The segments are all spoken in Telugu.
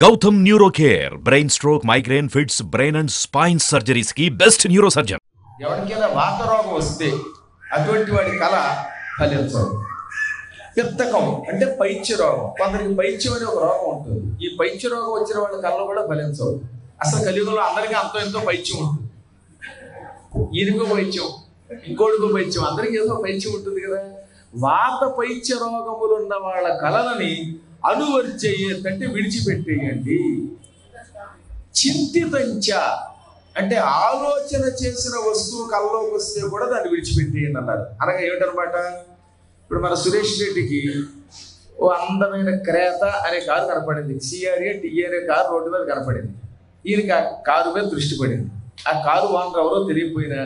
Gautam NeuroCare, brain stroke, migraine, fits, brain and spine surgeries की best neurosurgeon. ఎవరికైనా వాత రోగం వస్తే అటువంటి వాడి కళ ఫలించదు. పిత్తకం అంటే పైత్య రోగం, కొందరికి పైత్యం అనే ఒక రోగం ఉంటుంది. ఈ పైత్య రోగం వచ్చిన వాళ్ళ కళలో కూడా ఫలించవు. అసలు కలియుగంలో అందరికీ అంతో ఎంతో పైత్యం ఉంటుంది. ఈయనకో పైత్యం, ఇంకోటికో పైత్యం, అందరికీ ఏదో పైత్యం ఉంటుంది కదా. వాత పైత్య రోగములు ఉన్న వాళ్ళ కళలని అనువర్చేయంటే విడిచిపెట్టేయండి. చింతితంచ అంటే ఆలోచన చేసిన వస్తువు కళ్ళలోకి వస్తే కూడా దాన్ని విడిచిపెట్టేయండి అన్నారు. అనగా ఏమిటనమాట, ఇప్పుడు మన సురేష్ రెడ్డికి ఓ అందమైన క్రేత అనే కారు కనపడింది, సిఆర్ఏ టీఏ అనే కారు రోడ్డు మీద కనపడింది. ఈయనకి ఆ కారు మీద దృష్టి పడింది. ఆ కారు ఓనర్ ఎవరో తెలియకపోయినా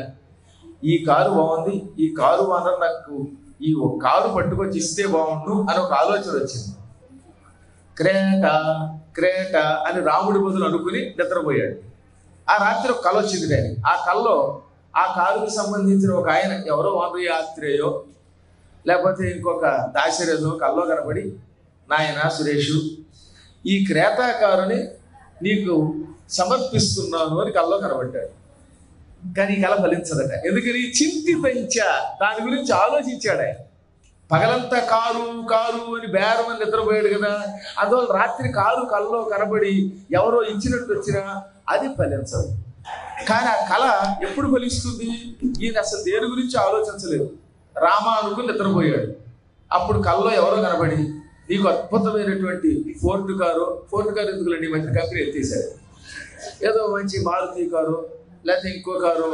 ఈ కారు బాగుంది, ఈ కారు ఓనర్ నాకు ఈ కారు పట్టుకొచ్చి ఇస్తే బాగుండు అని ఒక ఆలోచన వచ్చింది. క్రేట క్రేట అని రాముడి బదులు అనుకుని నిద్రపోయాడు. ఆ రాత్రి ఒక కళ వచ్చింది కానీ ఆ కళలో ఆ కారుకి సంబంధించిన ఒక ఆయన ఎవరో ఓనర్ యాత్రేయో లేకపోతే ఇంకొక దాశరథో కల్లో కనబడి, నాయన సురేషు ఈ క్రేతా కారుని నీకు సమర్పిస్తున్నాను అని కల్లో కనబడ్డాడు. కానీ ఈ కళ ఫలించదట. ఎందుకని చింతితంచ దాని గురించి ఆలోచించాడు ఆయన. పగలంతా కారు కారు అని బేరమని నిద్రపోయాడు కదా, అందువల్ల రాత్రి కారు కళ్ళలో కనబడి ఎవరో ఇచ్చినట్టు వచ్చినా అది ఫలించదు. కానీ ఆ కళ ఎప్పుడు ఫలిస్తుంది? ఈయన అసలు దేని గురించి ఆలోచించలేదు, రామా అనుకుని నిద్రపోయాడు. అప్పుడు కళ్ళలో ఎవరో కనబడి నీకు అద్భుతమైనటువంటి ఫోర్డ్ కారు ఎందుకులండి ఈ మధ్య కంపెనీ ఎత్తేసాడు, ఏదో మంచి మారుతి కారు లేకపోతే ఇంకో కారు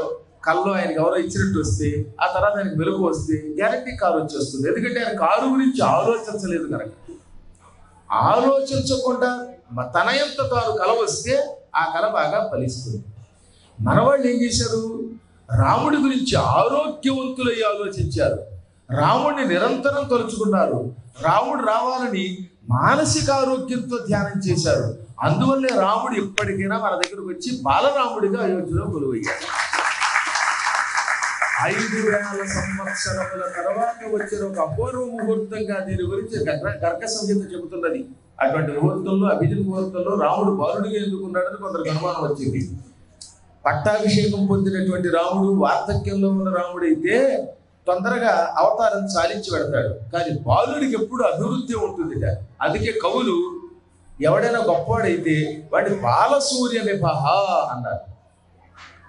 కల్లో ఆయనకి ఎవరో ఇచ్చినట్టు వస్తే ఆ తర్వాత ఆయనకి మెలకు వస్తే గ్యారంటీ కారు వచ్చేస్తుంది. ఎందుకంటే ఆయన కారు గురించి ఆలోచించలేదు కనుక. ఆలోచించకుండా తన ఎంత తాను కల వస్తే ఆ కళ బాగా ఫలిస్తుంది. మనవాళ్ళు ఏం చేశారు, రాముడి గురించి ఆరోగ్యవంతులై ఆలోచించారు, రాముడిని నిరంతరం తలుచుకున్నారు, రాముడు రావాలని మానసిక ఆరోగ్యంతో ధ్యానం చేశారు. అందువల్లే రాముడు ఎప్పటికైనా మన దగ్గరకు వచ్చి బాలరాముడిగా అయోధ్యలో కొలువయ్యాడు. 5,000 సంవత్సరముల తర్వాత వచ్చిన ఒక అపూర్వ ముహూర్తంగా దీని గురించి గర్గ సంహిత చెబుతున్నది. అటువంటి ముహూర్తంలో, అభిజిత్ ముహూర్తంలో రాముడు బాలుడిగా ఎందుకున్నాడని కొందరికి అనుమానం వచ్చింది. పట్టాభిషేకం పొందినటువంటి రాముడు వార్ధక్యంలో ఉన్న రాముడైతే తొందరగా అవతారం చాలించి పెడతాడు, కానీ బాలుడికి ఎప్పుడు అభివృద్ధి ఉంటుంది. అందుకే కవులు ఎవడైనా గొప్పవాడైతే వాడి బాలసూర్య నిభహ అన్నారు.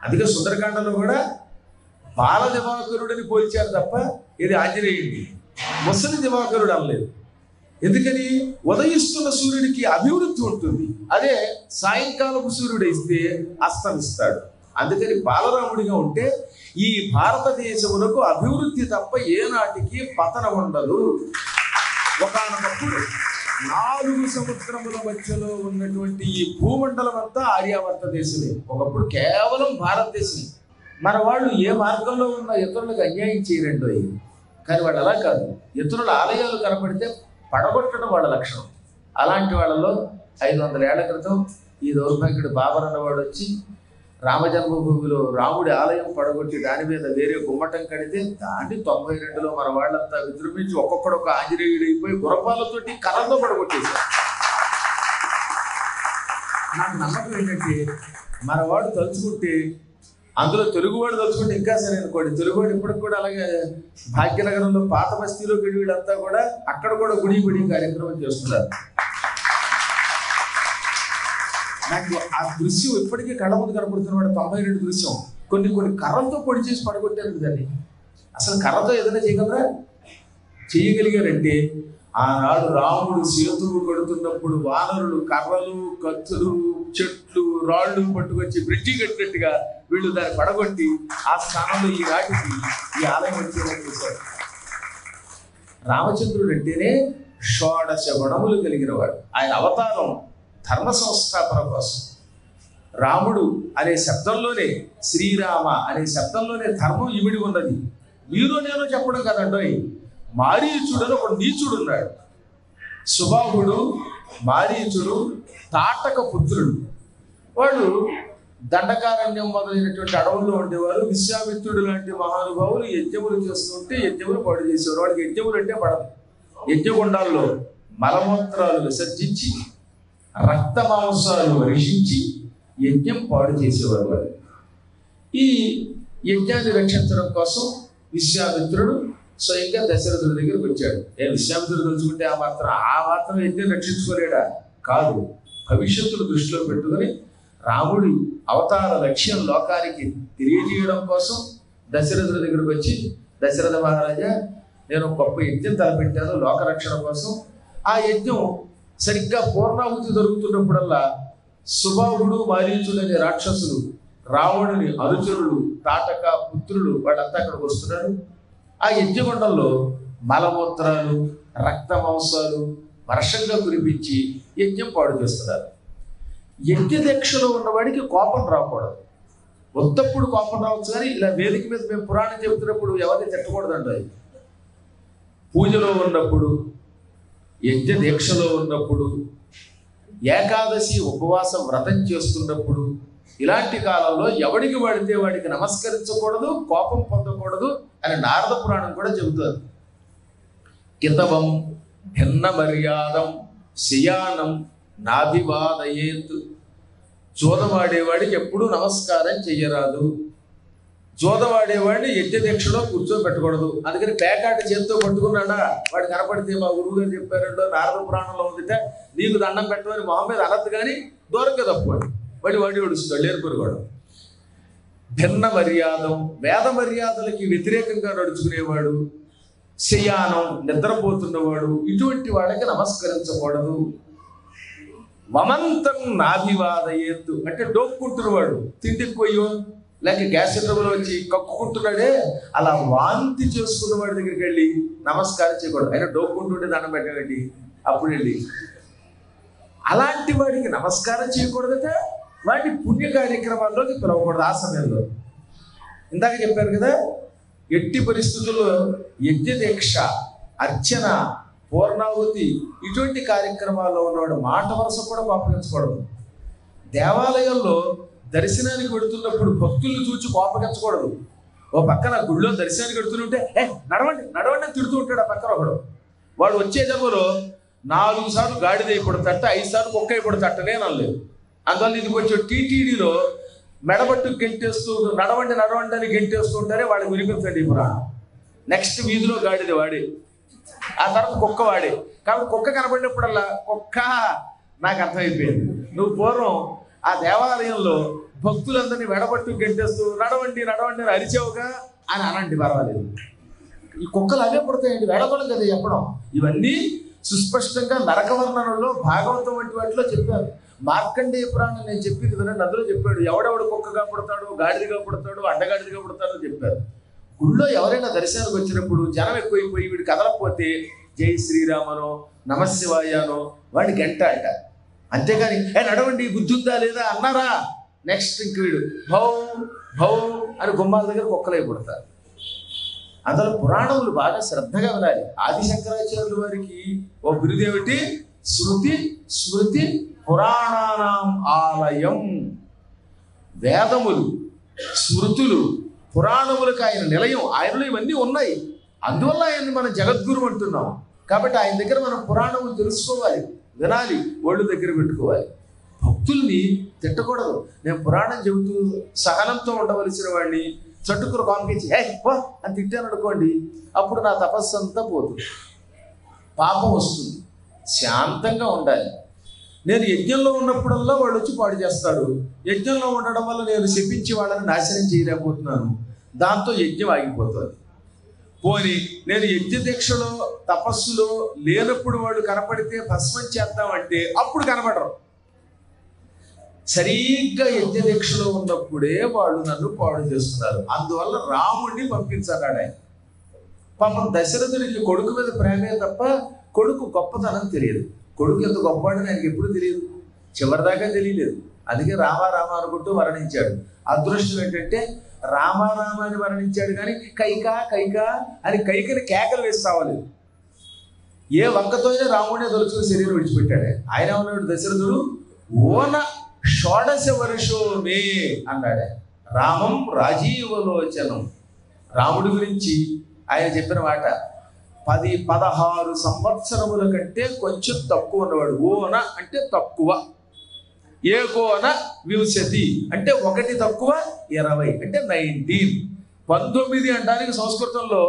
అందుకే సుందరకాండలో కూడా బాల దివాకరుడని పోల్చారు తప్ప ఇది ఆంజనేయుడిని ముసలి దివాకరుడు అనలేదు. ఎందుకని ఉదయిస్తున్న సూర్యుడికి అభివృద్ధి ఉంటుంది, అదే సాయంకాలపు సూర్యుడు ఇస్తే అస్తమిస్తాడు. అందుకని బాలరాముడిగా ఉంటే ఈ భారతదేశమునకు అభివృద్ధి తప్ప ఏనాటికి పతనం ఉండదు. ఒకనొకప్పుడు 4 సముద్రముల మధ్యలో ఉన్నటువంటి ఈ భూమండలం అంతా ఆర్యావర్త దేశమే, ఒకప్పుడు కేవలం భారతదేశమే. మన వాళ్ళు ఏ మార్గంలో ఉన్న ఇతరులకు అన్యాయం చేయరండో, కానీ వాళ్ళు అలా కాదు. ఇతరుల ఆలయాలు కనపడితే పడగొట్టడం వాళ్ళ లక్షణం. అలాంటి వాళ్ళలో 500 ఏళ్ల క్రితం ఈ దౌర్భాగ్యుడు బాబర్ అన్నవాడు వచ్చి రామజన్మభూమిలో రాముడి ఆలయం పడగొట్టి దాని మీద వేరే గుమ్మటం కడితే దాన్ని 92లో మన వాళ్ళంతా విజృంభించి ఒక్కొక్కడు ఒక ఆంజనేయుడు అయిపోయి గుర్రపాలతోటి కర్రతో పడగొట్టేశారు. నాకు నమ్మకం ఏంటంటే మన వాడు తలుచుకుంటే, అందులో తెలుగువాడు తలుచుకుంటే ఇంకా సరే అనుకోండి. తెలుగువాడు ఇప్పటికి కూడా అలాగే భాగ్యనగరంలో పాత బస్తీలో వీళ్ళంతా కూడా అక్కడ కూడా గుడి కార్యక్రమం చేస్తున్నారు. నాకు ఆ దృశ్యం ఇప్పటికీ కళ్ళ ముందు కనపడుతున్నవాడు 92 దృశ్యం. కొన్ని కర్రతో పొడి చేసి పడగొట్టారు దాన్ని. అసలు కర్రతో ఏదైనా చేయగలరా? చేయగలిగారంటే ఆనాడు రాముడు సేతువు కడుతున్నప్పుడు వానరులు కర్రలు కత్తులు చెట్లు రాళ్ళు పట్టుకొచ్చి బ్రిడ్జి కట్టినట్టుగా వీళ్ళు దాన్ని పడగొట్టి ఆ స్థానంలో ఈ రాటికి ఈ ఆలయం వచ్చేలా చేశారు. రామచంద్రుడు అంటేనే 16 గుణములు కలిగిన వాడు. ఆయన అవతారం ధర్మ సంస్థాపన కోసం. రాముడు అనే శబ్దంలోనే, శ్రీరామ అనే శబ్దంలోనే ధర్మం ఇమిడి ఉన్నది. మీరు నేను చెప్పడం కదండోయ్. మారీచుడు ఒక నీచుడు ఉన్నాడు. సుబాహుడు, మారీచుడు తాటక పుత్రుడు. వాడు దండకారణ్యం మొదలైనటువంటి అడవుల్లో ఉండేవారు. విశ్వామిత్రుడు లాంటి మహానుభావులు యజ్ఞములు చేస్తుంటే యజ్ఞములు పాడు చేసేవారు. వాడికి యజ్ఞములు అంటే పడదు. యజ్ఞగుండాల్లో మలమూత్రాలు విసర్జించి రక్త మాంసాలు వర్షించి యజ్ఞం పాడు చేసేవారు వారు. ఈ యజ్ఞాన్ని రక్షించడం కోసం విశ్వామిత్రుడు స్వయంగా దశరథుడి దగ్గరికి వచ్చాడు. విశ్వామిత్రుడు తలుచుకుంటే ఆ మాత్రం యజ్ఞం రక్షించుకోలేడా? కాదు. భవిష్యత్తును దృష్టిలో పెట్టుకుని రాముడి అవతార లక్ష్యం లోకానికి తెలియజేయడం కోసం దశరథుడి దగ్గరికి వచ్చి, దశరథ మహారాజా, నేను గొప్ప యజ్ఞం తలపెట్టాను లోకరక్షణ కోసం. ఆ యజ్ఞం సరిగ్గా పూర్ణాహుతి జరుగుతున్నప్పుడల్లా సుబాహుడు మారీచుడు అనే రాక్షసులు, రావణుని అనుచరులు, తాటక పుత్రులు వాళ్ళంతా అక్కడికి వస్తున్నారు. ఆ యజ్ఞగుండంలో మలమూత్రాలు, రక్త మాంసాలు వర్షంగా కురిపించి యజ్ఞం పాడు చేస్తున్నారు. యజ్ఞ దీక్షలో ఉన్నవాడికి కోపం రాకూడదు. ఒత్తప్పుడు కోపం రావచ్చు, కానీ ఇలా వేదిక మీద మేము పురాణం చెబుతున్నప్పుడు ఎవరిని తిట్టకూడదండి. పూజలో ఉన్నప్పుడు, యజ్ఞ దీక్షలో ఉన్నప్పుడు, ఏకాదశి ఉపవాస వ్రతం చేస్తున్నప్పుడు, ఇలాంటి కాలంలో ఎవడికి వాడితే వాడికి నమస్కరించకూడదు, కోపం పొందకూడదు అని నారద పురాణం కూడా చెబుతారు. కితవం భిన్న మర్యాదం శయానం నాభివాదయేత్. జోదవాడేవాడికి ఎప్పుడూ నమస్కారం చెయ్యరాదు. జోదవాడేవాడిని యజ్ఞ దీక్షలో కూర్చోబెట్టకూడదు. అందుకని పేకాట చేతితో పట్టుకున్నాడా వాడు కనపడితే మా గురువు గారు చెప్పారంటో నారద పురాణంలో ఉందిట, నీకు దండం పెట్టమని మొహం మీద అనద్దు, కానీ దూరంగా తప్పువాడు వాడి ఏడుస్తాడు లేరుపురు వాడు. భిన్న మర్యాదం, వేద మర్యాదలకి వ్యతిరేకంగా నడుచుకునేవాడు, శయానం నిద్రపోతున్నవాడు, ఇటువంటి వాళ్ళకి నమస్కరించకూడదు. వమంతం నాభివాదయేత్తు అంటే డోక్కుంటున్నవాడు, తిండికి పోయో లేక గ్యాస్ సిలిండర్లో వచ్చి కక్కుకుంటున్నాడే, అలా వాంతి చేసుకున్న వాడి దగ్గరికి వెళ్ళి నమస్కారం చేయకూడదు. అయినా డోక్కుంటుంటే దండం పెట్టండి, అప్పుడు వెళ్ళి అలాంటి వాడికి నమస్కారం చేయకూడదట. వాడిని పుణ్య కార్యక్రమాల్లోకి పిలవకూడదు. ఆ సమయంలో ఇందాక చెప్పారు కదా, ఎట్టి పరిస్థితుల్లో యజ్ఞ దీక్ష, అర్చన, పూర్ణాహుతి ఇటువంటి కార్యక్రమాల్లో ఉన్నవాడు మాట వరుస కూడా కోపగించకూడదు. దేవాలయంలో దర్శనానికి వెడుతున్నప్పుడు భక్తుల్ని చూచి కోపగించకూడదు. ఓ పక్కన గుళ్ళో దర్శనానికి వెడుతుంటే నడవండి నడవండి అని తిడుతూ ఉంటాడు ఆ పక్కన ఒకడు. వాడు వచ్చే జన్మలో 4 సార్లు గాడిద అయిపోడతట్ట, 5 సార్లు కుక్క అయిపోడతట్టనే అనలేదు. అందువల్ల ఇది కొంచెం టీటీడీలో మెడబట్టు గెంటేస్తూ నడవండి నడవండి అని గెంటేస్తూ ఉంటారే వాళ్ళకి వినిపించండి ఈ పురాణం. నెక్స్ట్ వీధిలో గాడిద వాడే, ఆ తర్వాత కుక్క వాడే. కాబట్టి కుక్క కనబడినప్పుడల్లా కుక్క నాకు అర్థమైపోయింది, నువ్వు పూర్వం ఆ దేవాలయంలో భక్తులందరినీ మెడబట్టు గెంటేస్తూ నడవండి నడవండి అని అరిచావుగా అని అనండి, పర్వాలేదు. ఈ కుక్కలు అవే పుడతాయండి, వెడపడం కదా చెప్పడం. ఇవన్నీ సుస్పష్టంగా నరకవర్ణనంలో భాగవతం వంటి వాటిలో చెప్పారు. మార్కండేయ పురాణం నేను చెప్పింది వినండి, అందులో చెప్పాడు ఎవడెవడు కుక్కగా పుడతాడు, గాడిదగా పుడతాడు, అడ్డగాడిదిగా పుడతాడు చెప్పారు. గుళ్ళో ఎవరైనా దర్శనానికి వచ్చినప్పుడు జనం ఎక్కువైపోయి వీడు కదలకపోతే జై శ్రీరామనో నమశివాయనో వాడిని గంట అంట. అంతేగాని నడవండి బుద్ధి ఉందా లేదా అన్నారా, నెక్స్ట్ ఇంక వీడు భౌ భౌ అని గుమ్మాల దగ్గర కుక్కలై పుడతారు. అందులో పురాణములు బాగా శ్రద్ధగా వినాలి. ఆదిశంకరాచార్యుల వారికి ఓ బిరుదేమిటి, శృతి స్మృతి పురాణానాం ఆలయం. వేదములు, స్మృతులు, పురాణములకు ఆయన నిలయం. ఆయనలో ఇవన్నీ ఉన్నాయి, అందువల్ల ఆయన్ని మనం జగద్గురు అంటున్నాం. కాబట్టి ఆయన దగ్గర మనం పురాణములు తెలుసుకోవాలి, వినాలి, ఒళ్ళు దగ్గర పెట్టుకోవాలి. భక్తుల్ని తిట్టకూడదు. నేను పురాణం చెబుతూ సహనంతో ఉండవలసిన వాడిని చట్టుకుని పంపించి పో అని తిట్టాను అనుకోండి, అప్పుడు నా తపస్సు అంతా పోతుంది, పాపం వస్తుంది. శాంతంగా ఉండాలి. నేను యజ్ఞంలో ఉన్నప్పుడల్లా వాళ్ళు వచ్చి పాడు చేస్తారు. యజ్ఞంలో ఉండడం వల్ల నేను శపించి వాళ్ళని నాశనం చేయలేకపోతున్నాను, దాంతో యజ్ఞం ఆగిపోతుంది. పోని నేను యజ్ఞ దీక్షలో తపస్సులో లేనప్పుడు వాళ్ళు కనపడితే భస్మం చేద్దామంటే అప్పుడు కనపడరు. సరిగ్గా యజ్ఞ దీక్షలో ఉన్నప్పుడే వాళ్ళు నన్ను పాడు చేస్తున్నారు. అందువల్ల రాముడిని పంపించన్నాడు ఆయన. పాపం దశరథుడికి కొడుకు మీద ప్రేమే తప్ప కొడుకు గొప్పతనం తెలియదు. కొడుకు ఎంత గొప్పవాడని ఆయనకి ఎప్పుడు తెలియదు, చివరిదాకా తెలియలేదు. అందుకే రామారామ అనుకుంటూ మరణించాడు. అదృష్టం ఏంటంటే రామారామ అని మరణించాడు, కానీ కైకా కైకా అని కైకని కేకలు వేసి రావాలి. ఏ వంకతో అయినా రాముడినే తొలుచుకుని శరీరం విడిచిపెట్టాడు. ఆయన ఉన్నాడు దశరథుడు ఓన షోడశ వర్షో మే అన్నాడు. రామం రాజీవలోచనం. రాముడి గురించి ఆయన చెప్పిన మాట 10-16 సంవత్సరముల కంటే కొంచెం తక్కువ ఉన్నవాడు. ఓన అంటే తక్కువ, ఏకోన వింశతి అంటే 1 తక్కువ 20 అంటే 19. 19 అనడానికి సంస్కృతంలో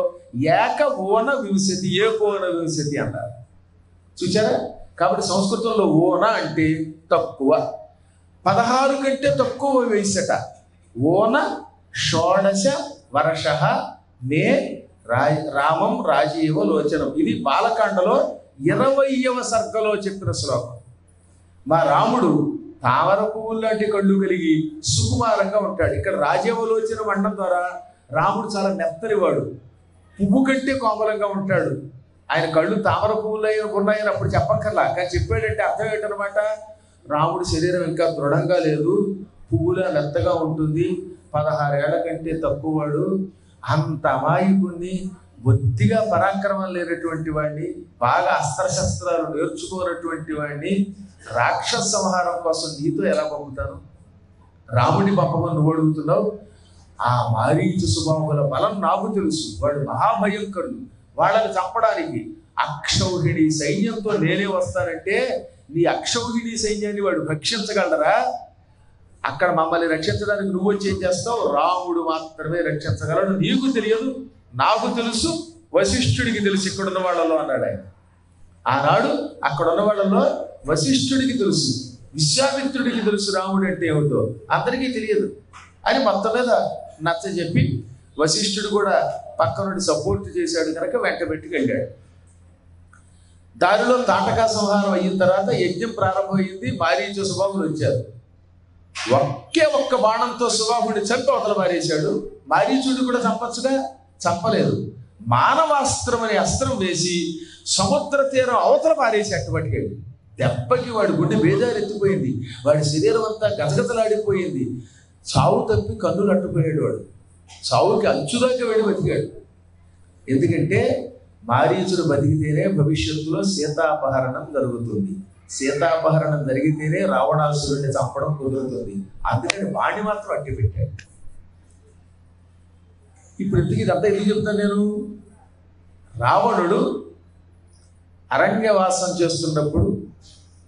ఏక ఓన వింశతి, ఏకోన వింశతి అన్నారు. చూచారా? కాబట్టి సంస్కృతంలో ఓన అంటే తక్కువ, 16 కంటే తక్కువ వయసట. ఓన షోడశ వర్ష మే రామం రాజీవ లోచనం. ఇది బాలకాండలో 20వ సర్గలో చెప్పిన శ్లోకం. మా రాముడు తామర పువ్వులు లాంటి కళ్ళు కలిగి సుకుమారంగా ఉంటాడు. ఇక్కడ రాజీవలోచనం అనడం ద్వారా రాముడు చాలా మెత్తనివాడు, పువ్వు కంటే కోమలంగా ఉంటాడు. ఆయన కళ్ళు తామర పువ్వులు ఉన్నాయని అప్పుడు చెప్పక్కర్లా, కానీ చెప్పాడంటే అర్థం ఏంటనమాట, రాముడి శరీరం ఇంకా దృఢంగా లేదు, పువ్వులా మెత్తగా ఉంటుంది, 16 ఏళ్ల కంటే తక్కువవాడు, అంత అమాయకుణ్ణి, బొత్తిగా పరాక్రమం లేనటువంటి వాడిని, బాగా అస్త్రశస్త్రాలు నేర్చుకోనటువంటి వాడిని రాక్షస సంహారం కోసం నీతో ఎలా పంపుతాను? రాముడిని పంపమని నువ్వు అడుగుతున్నావు. ఆ మారీచ సుబాహుల బలం నాకు తెలుసు, వాడు మహాభయంకరుడు. వాళ్ళని చంపడానికి అక్షౌహిణి సైన్యంతో నేనే వస్తానంటే నీ అక్షౌహిణి సైన్యాన్ని వాడు భక్షించగలరా? అక్కడ మమ్మల్ని రక్షించడానికి నువ్వు వచ్చి ఏం చేస్తావు? రాముడు మాత్రమే రక్షించగలడు. నీకు తెలియదు, నాకు తెలుసు, వశిష్ఠుడికి తెలుసు ఇక్కడ ఉన్న వాళ్ళలో అన్నాడు ఆయన. ఆనాడు అక్కడ ఉన్న వాళ్ళలో వశిష్ఠుడికి తెలుసు, విశ్వామిత్రుడికి తెలుసు రాముడు అంటే ఏమిటో, అందరికీ తెలియదు అని మొత్తం మీద నచ్చ చెప్పి వశిష్ఠుడు కూడా పక్క నుండి సపోర్ట్ చేశాడు కనుక వెంట పెట్టుకెళ్ళాడు. దారిలో తాటకా సంహారం అయిన తర్వాత యజ్ఞం ప్రారంభమైంది. మారీచ సుబాహులు వచ్చారు. ఒక్క బాణంతో సుబాహుడిని చంపి అవతల మారేశాడు. మారీచుడు కూడా చంపచ్చుగా, చంపలేదు. మానవాస్త్రం అనే అస్త్రం వేసి సముద్ర తీరం అవతల మారేసి అట్టుబట్టుకెళ్ళి దెబ్బకి వాడి గుండె బేజారెత్తిపోయింది, వాడి శరీరం అంతా గజగజలాడిపోయింది. చావు తప్పి కన్నులు అట్టుపోయాడు వాడు. చావుకి అంచుదాకా వెళ్ళి బతికాడు. ఎందుకంటే మారీచుడు బతికితేనే భవిష్యత్తులో సీతాపహరణం జరుగుతుంది, సీతాపహరణం జరిగితేనే రావణాసురుడిని చంపడం కుదురుతుంది. అందుకని వాణ్ణి మాత్రం అట్టి పెట్టాడు. ఇప్పుడు ఎందుకు ఇదంతా ఎందుకు చెప్తాను నేను? రావణుడు అరణ్యవాసం చేస్తున్నప్పుడు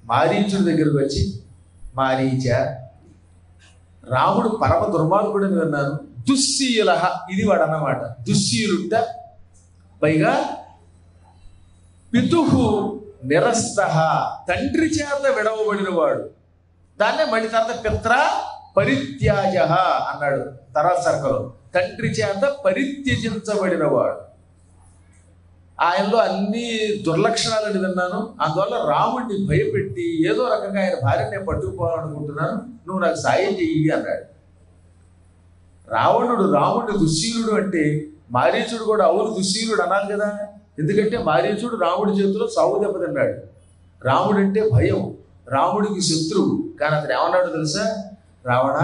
మారీచుడి దగ్గరకు వచ్చి, మారీచ, రాముడు పరమ దుర్మార్గుడని విన్నాను, దుశ్శీల, ఇది వాడు అన్నమాట, దుశ్శీలుంట, పైగా పితుహు నిరస్త, తండ్రి చేత విడవబడిన వాడు. దాన్నే మళ్ళీ తర్వాత పిత్ర పరిత్యాజ అన్నాడు తర్వాత సర్కలో. తండ్రి చేత పరిత్యజించబడిన వాడు. ఆయనలో అన్ని దుర్లక్షణాలని విన్నాను, అందువల్ల రాముడిని భయపెట్టి ఏదో రకంగా ఆయన భార్యని నేను పట్టుకుపోవాలనుకుంటున్నాను, నువ్వు నాకు సాయం చెయ్యి అన్నాడు. రాముడు దుశ్శీలుడు అంటే మారీచుడు కూడా అవును దుశ్శీలుడు అనాలి కదా. ఎందుకంటే మారీచుడు రాముడి చేతిలో సాగు దెబ్బతిన్నాడు. రాముడు అంటే భయం, రాముడికి శత్రువు. కానీ అతను ఏమన్నాడు తెలుసా? రావణ,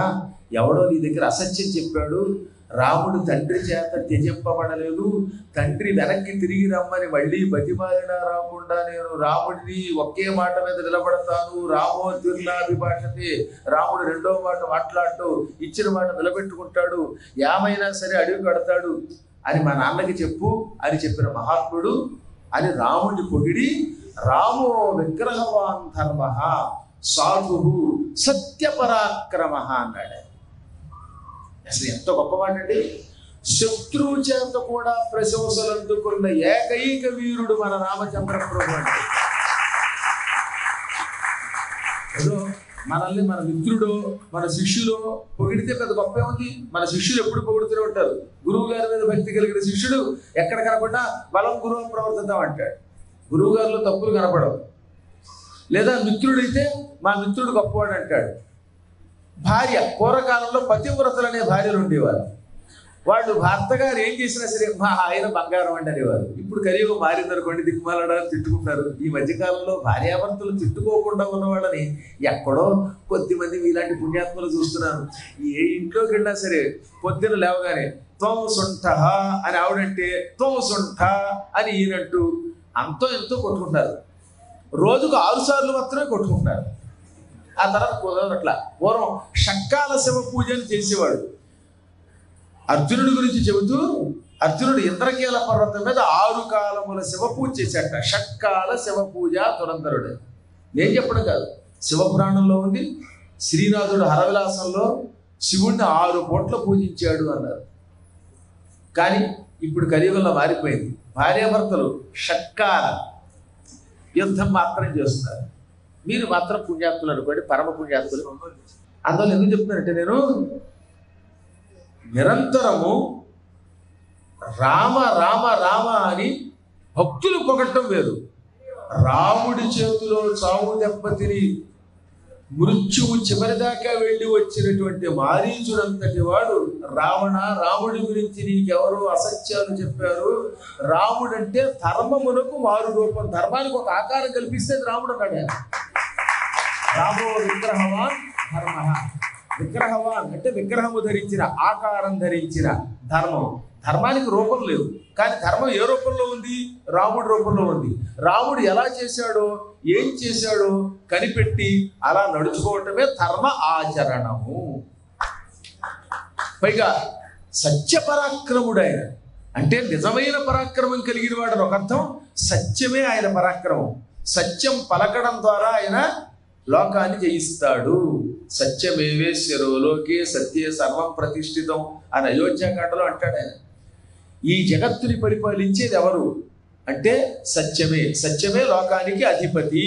ఎవడో నీ దగ్గర అసత్యం చెప్పాడు, రాముడు తండ్రి చేత త్యజింపబడలేదు, తండ్రి వెనక్కి తిరిగి రమ్మని మళ్ళీ బతిమాలినా రాకుండా నేను రాముడిని ఒకే మాట మీద నిలబడతాను, రామో దుర్లాభిభాషతే, రాముడు రెండో మాట మాట్లాడుతూ ఇచ్చిన మాట నిలబెట్టుకుంటాడు, ఏమైనా సరే అడుగు కడతాడు అని మా నాన్నకి చెప్పు అని చెప్పిన మహాత్ముడు అని రాముడిని పొగిడి, రామో విగ్రహవాన్ ధర్మ సాధు సత్యపరాక్రమ అన్నాడు. అసలు ఎంత గొప్పవాడు అండి! శత్రువు చేత కూడా ప్రశంసలు అందుకున్న ఏకైక వీరుడు మన రామచంద్ర ప్రభు అంటే. ఏదో మనల్ని మన మిత్రుడు మన శిష్యులు పొగిడితే పెద్ద గొప్ప ఉంది. మన శిష్యులు ఎప్పుడు పొగుడుతూనే ఉంటారు. గురువు గారి మీద భక్తి కలిగిన శిష్యుడు ఎక్కడ కనపడ్డా బలం గురువు ప్రవర్తిద్దాం అంటాడు. గురువు గారిలో తప్పులు కనపడవు. లేదా మిత్రుడైతే మా మిత్రుడు గొప్పవాడు అంటాడు. భార్య, పూర్వకాలంలో పతివ్రతలు అనే భార్యలు ఉండేవారు. వాళ్ళు భర్త గారు ఏం చేసినా సరే మా ఆయన బంగారం అండి అనేవారు. ఇప్పుడు కలియుగం మారిందనుకోండి, దిక్కుమాలడానికి తిట్టుకుంటారు. ఈ మధ్యకాలంలో భార్యాభర్తలు తిట్టుకోకుండా ఉన్న వాళ్ళని ఎక్కడో కొద్దిమంది ఇలాంటి పుణ్యాత్మలు చూస్తున్నాను. ఏ ఇంట్లోకి వెళ్ళినా సరే పొద్దున లేవగానే త్వం సొంఠ అని ఆవిడంటే త్వం సొంఠ అని ఈయనంటూ అంతో ఎంతో కొట్టుకుంటారు. రోజుకు 6 సార్లు మాత్రమే కొట్టుకుంటున్నారు. ఆ తర్వాత కుదరట్లా. పూర్వం షట్కాల శివ పూజలు చేసేవాడు. అర్జునుడి గురించి చెబుతూ అర్జునుడు ఇంద్రకీల పర్వతం మీద 6 కాలముల శివ పూజ చేశాట. షట్కాల శివ పూజ దురంధరుడు. నేను చెప్పడం కాదు, శివపురాణంలో ఉంది, శ్రీనాథుడు హరవిలాసంలో శివుణ్ణి 6 పూట్ల పూజించాడు అన్నారు. కానీ ఇప్పుడు కలియుగంలో మారిపోయింది. భార్యాభర్తలు షట్కాల యుద్ధం మాత్రం చేస్తున్నారు. మీరు మాత్రం పుణ్యాత్తులు అనుకోండి, పరమ పుణ్యాత్తులు. అందువల్ల ఎందుకు చెప్తున్నానంటే, నేను నిరంతరము రామ రామ రామ అని భక్తులు పొగట్టం వేరు. రాముడి చేతిలో చావు దెబ్బతిని మృత్యువు చివరిదాకా వెళ్ళి వచ్చినటువంటి మారీచుడంతటి వాడు రాముడి గురించి నీకెవరో అసత్యాలు చెప్పారు. రాముడంటే ధర్మమునకు మారు రూపం, ధర్మానికి ఒక ఆకారం కల్పిస్తే రాముడు అన్నాడు. రామో విగ్రహవాన్ ధర్మ. విగ్రహవాన్ అంటే విగ్రహము ధరించిన, ఆకారం ధరించిన ధర్మం. ధర్మానికి రూపం లేదు, కానీ ధర్మం ఏ రూపంలో ఉంది? రాముడి రూపంలో ఉంది. రాముడు ఎలా చేశాడో, ఏం చేశాడో కనిపెట్టి అలా నడుచుకోవటమే ధర్మ ఆచరణము. పైగా సత్య పరాక్రముడు ఆయన. అంటే నిజమైన పరాక్రమం కలిగిన వాడు ఒక అర్థం. సత్యమే ఆయన పరాక్రమం. సత్యం పలకడం ద్వారా ఆయన లోకాన్ని జయిస్తాడు. సత్యమేవేశ్వరో లోకే సత్యే సర్వం ప్రతిష్ఠితం అని అయోధ్యాకాండలో అంటాడు ఆయన. ఈ జగత్తుని పరిపాలించేది ఎవరు అంటే సత్యమే. సత్యమే లోకానికి అధిపతి.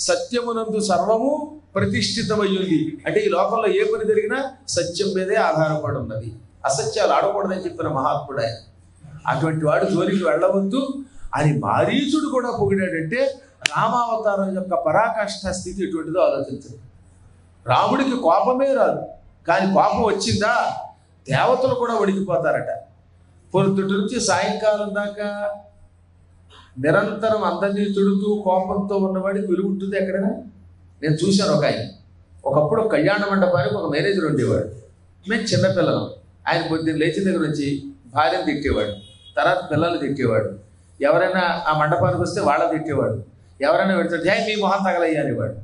సత్యమునందు సర్వము ప్రతిష్ఠితమయ్యింది. అంటే ఈ లోకంలో ఏ పని జరిగినా సత్యం మీదే ఆధారపడి ఉన్నది. అసత్యాలు ఆడకూడదని చెప్పిన మహాత్ముడు ఆయన. అటువంటి వాడు జోలికి వెళ్ళవద్దు అని మారీచుడు కూడా పొగిడాడంటే రామావతారం యొక్క పరాకాష్ఠ స్థితి ఎటువంటిదో ఆలోచించండి. రాముడికి కోపమే రాదు, కానీ కోపం వచ్చిందా దేవతలు కూడా వణికిపోతారట. పొద్దుటి నుంచి సాయంకాలం దాకా నిరంతరం అందరినీ తిడుతూ కోపంతో ఉన్నవాడికి విలువ ఉంటుంది ఎక్కడైనా? నేను చూశాను ఒక ఆయన. ఒకప్పుడు కళ్యాణ మండపానికి ఒక మేనేజర్ ఉండేవాడు. మేము చిన్నపిల్లలం. ఆయన పొద్దున్న లేచిన దగ్గర నుంచి భార్యను తిట్టేవాడు, తర్వాత పిల్లలు తిట్టేవాడు, ఎవరైనా ఆ మండపానికి వస్తే వాళ్ళని తిట్టేవాడు, ఎవరైనా పెడతాడు మీ మొహం తగలయ్యా అనేవాడు.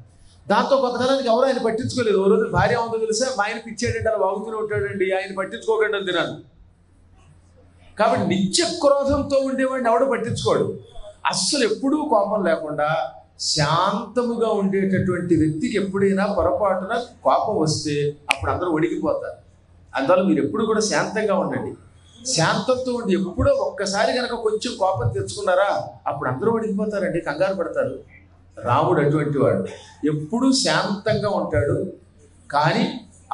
దాంతో కొంతకాలానికి ఎవరు ఆయన పట్టించుకోలేదు. ఓ రోజు భార్య ఉందో తెలిసా, మా ఆయన పిచ్చాడంటే అలా వాగుతూనే ఉంటాడండి, ఆయన పట్టించుకోకండి అని తినాను. కాబట్టి నిత్య క్రోధంతో ఉండేవాడిని ఎవడు పట్టించుకోడు. అస్సలు ఎప్పుడూ కోపం లేకుండా శాంతముగా ఉండేటటువంటి వ్యక్తికి ఎప్పుడైనా పొరపాటున కోపం వస్తే అప్పుడు అందరూ వణికిపోతారు. అందువల్ల మీరు ఎప్పుడు కూడా శాంతంగా ఉండండి. శాంతంతో ఉండి ఎప్పుడో ఒక్కసారి కనుక కొంచెం కోపం తెచ్చుకున్నారా అప్పుడు అందరూ వణికిపోతారండి, కంగారు పడతారు. రాముడు అటువంటి వాడు, ఎప్పుడూ శాంతంగా ఉంటాడు. కానీ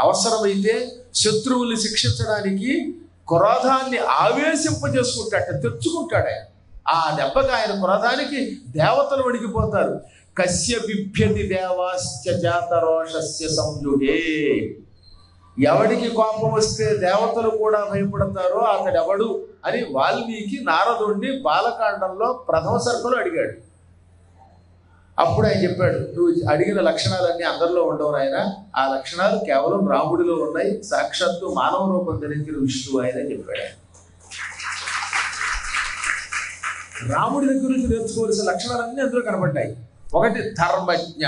అవసరమైతే శత్రువుల్ని శిక్షించడానికి క్రోధాన్ని ఆవేశింపజేసుకుంటాడు, తెచ్చుకుంటాడు ఆయన. ఆ దెబ్బకి ఆయన క్రోధానికి దేవతలు వణికిపోతారు. కస్య బిభ్యతి దేవాశ్చ జాతరోషస్య సంయుగే. ఎవడికి కోపం వస్తే దేవతలు కూడా భయపడతారో అతడెవడు అని వాల్మీకి నారదుడిని బాలకాండంలో ప్రథమ సర్గలో అడిగాడు. అప్పుడు ఆయన చెప్పాడు, నువ్వు అడిగిన లక్షణాలన్నీ అందరిలో ఉండవు ఆయన, ఆ లక్షణాలు కేవలం రాముడిలో ఉన్నాయి, సాక్షాత్తు మానవ రూపం ధరించిన విష్ణువు ఆయన చెప్పాడు. రాముడి దగ్గర నుంచి నేర్చుకోవాల్సిన లక్షణాలన్నీ అందులో కనబడ్డాయి. ఒకటి ధర్మజ్ఞ,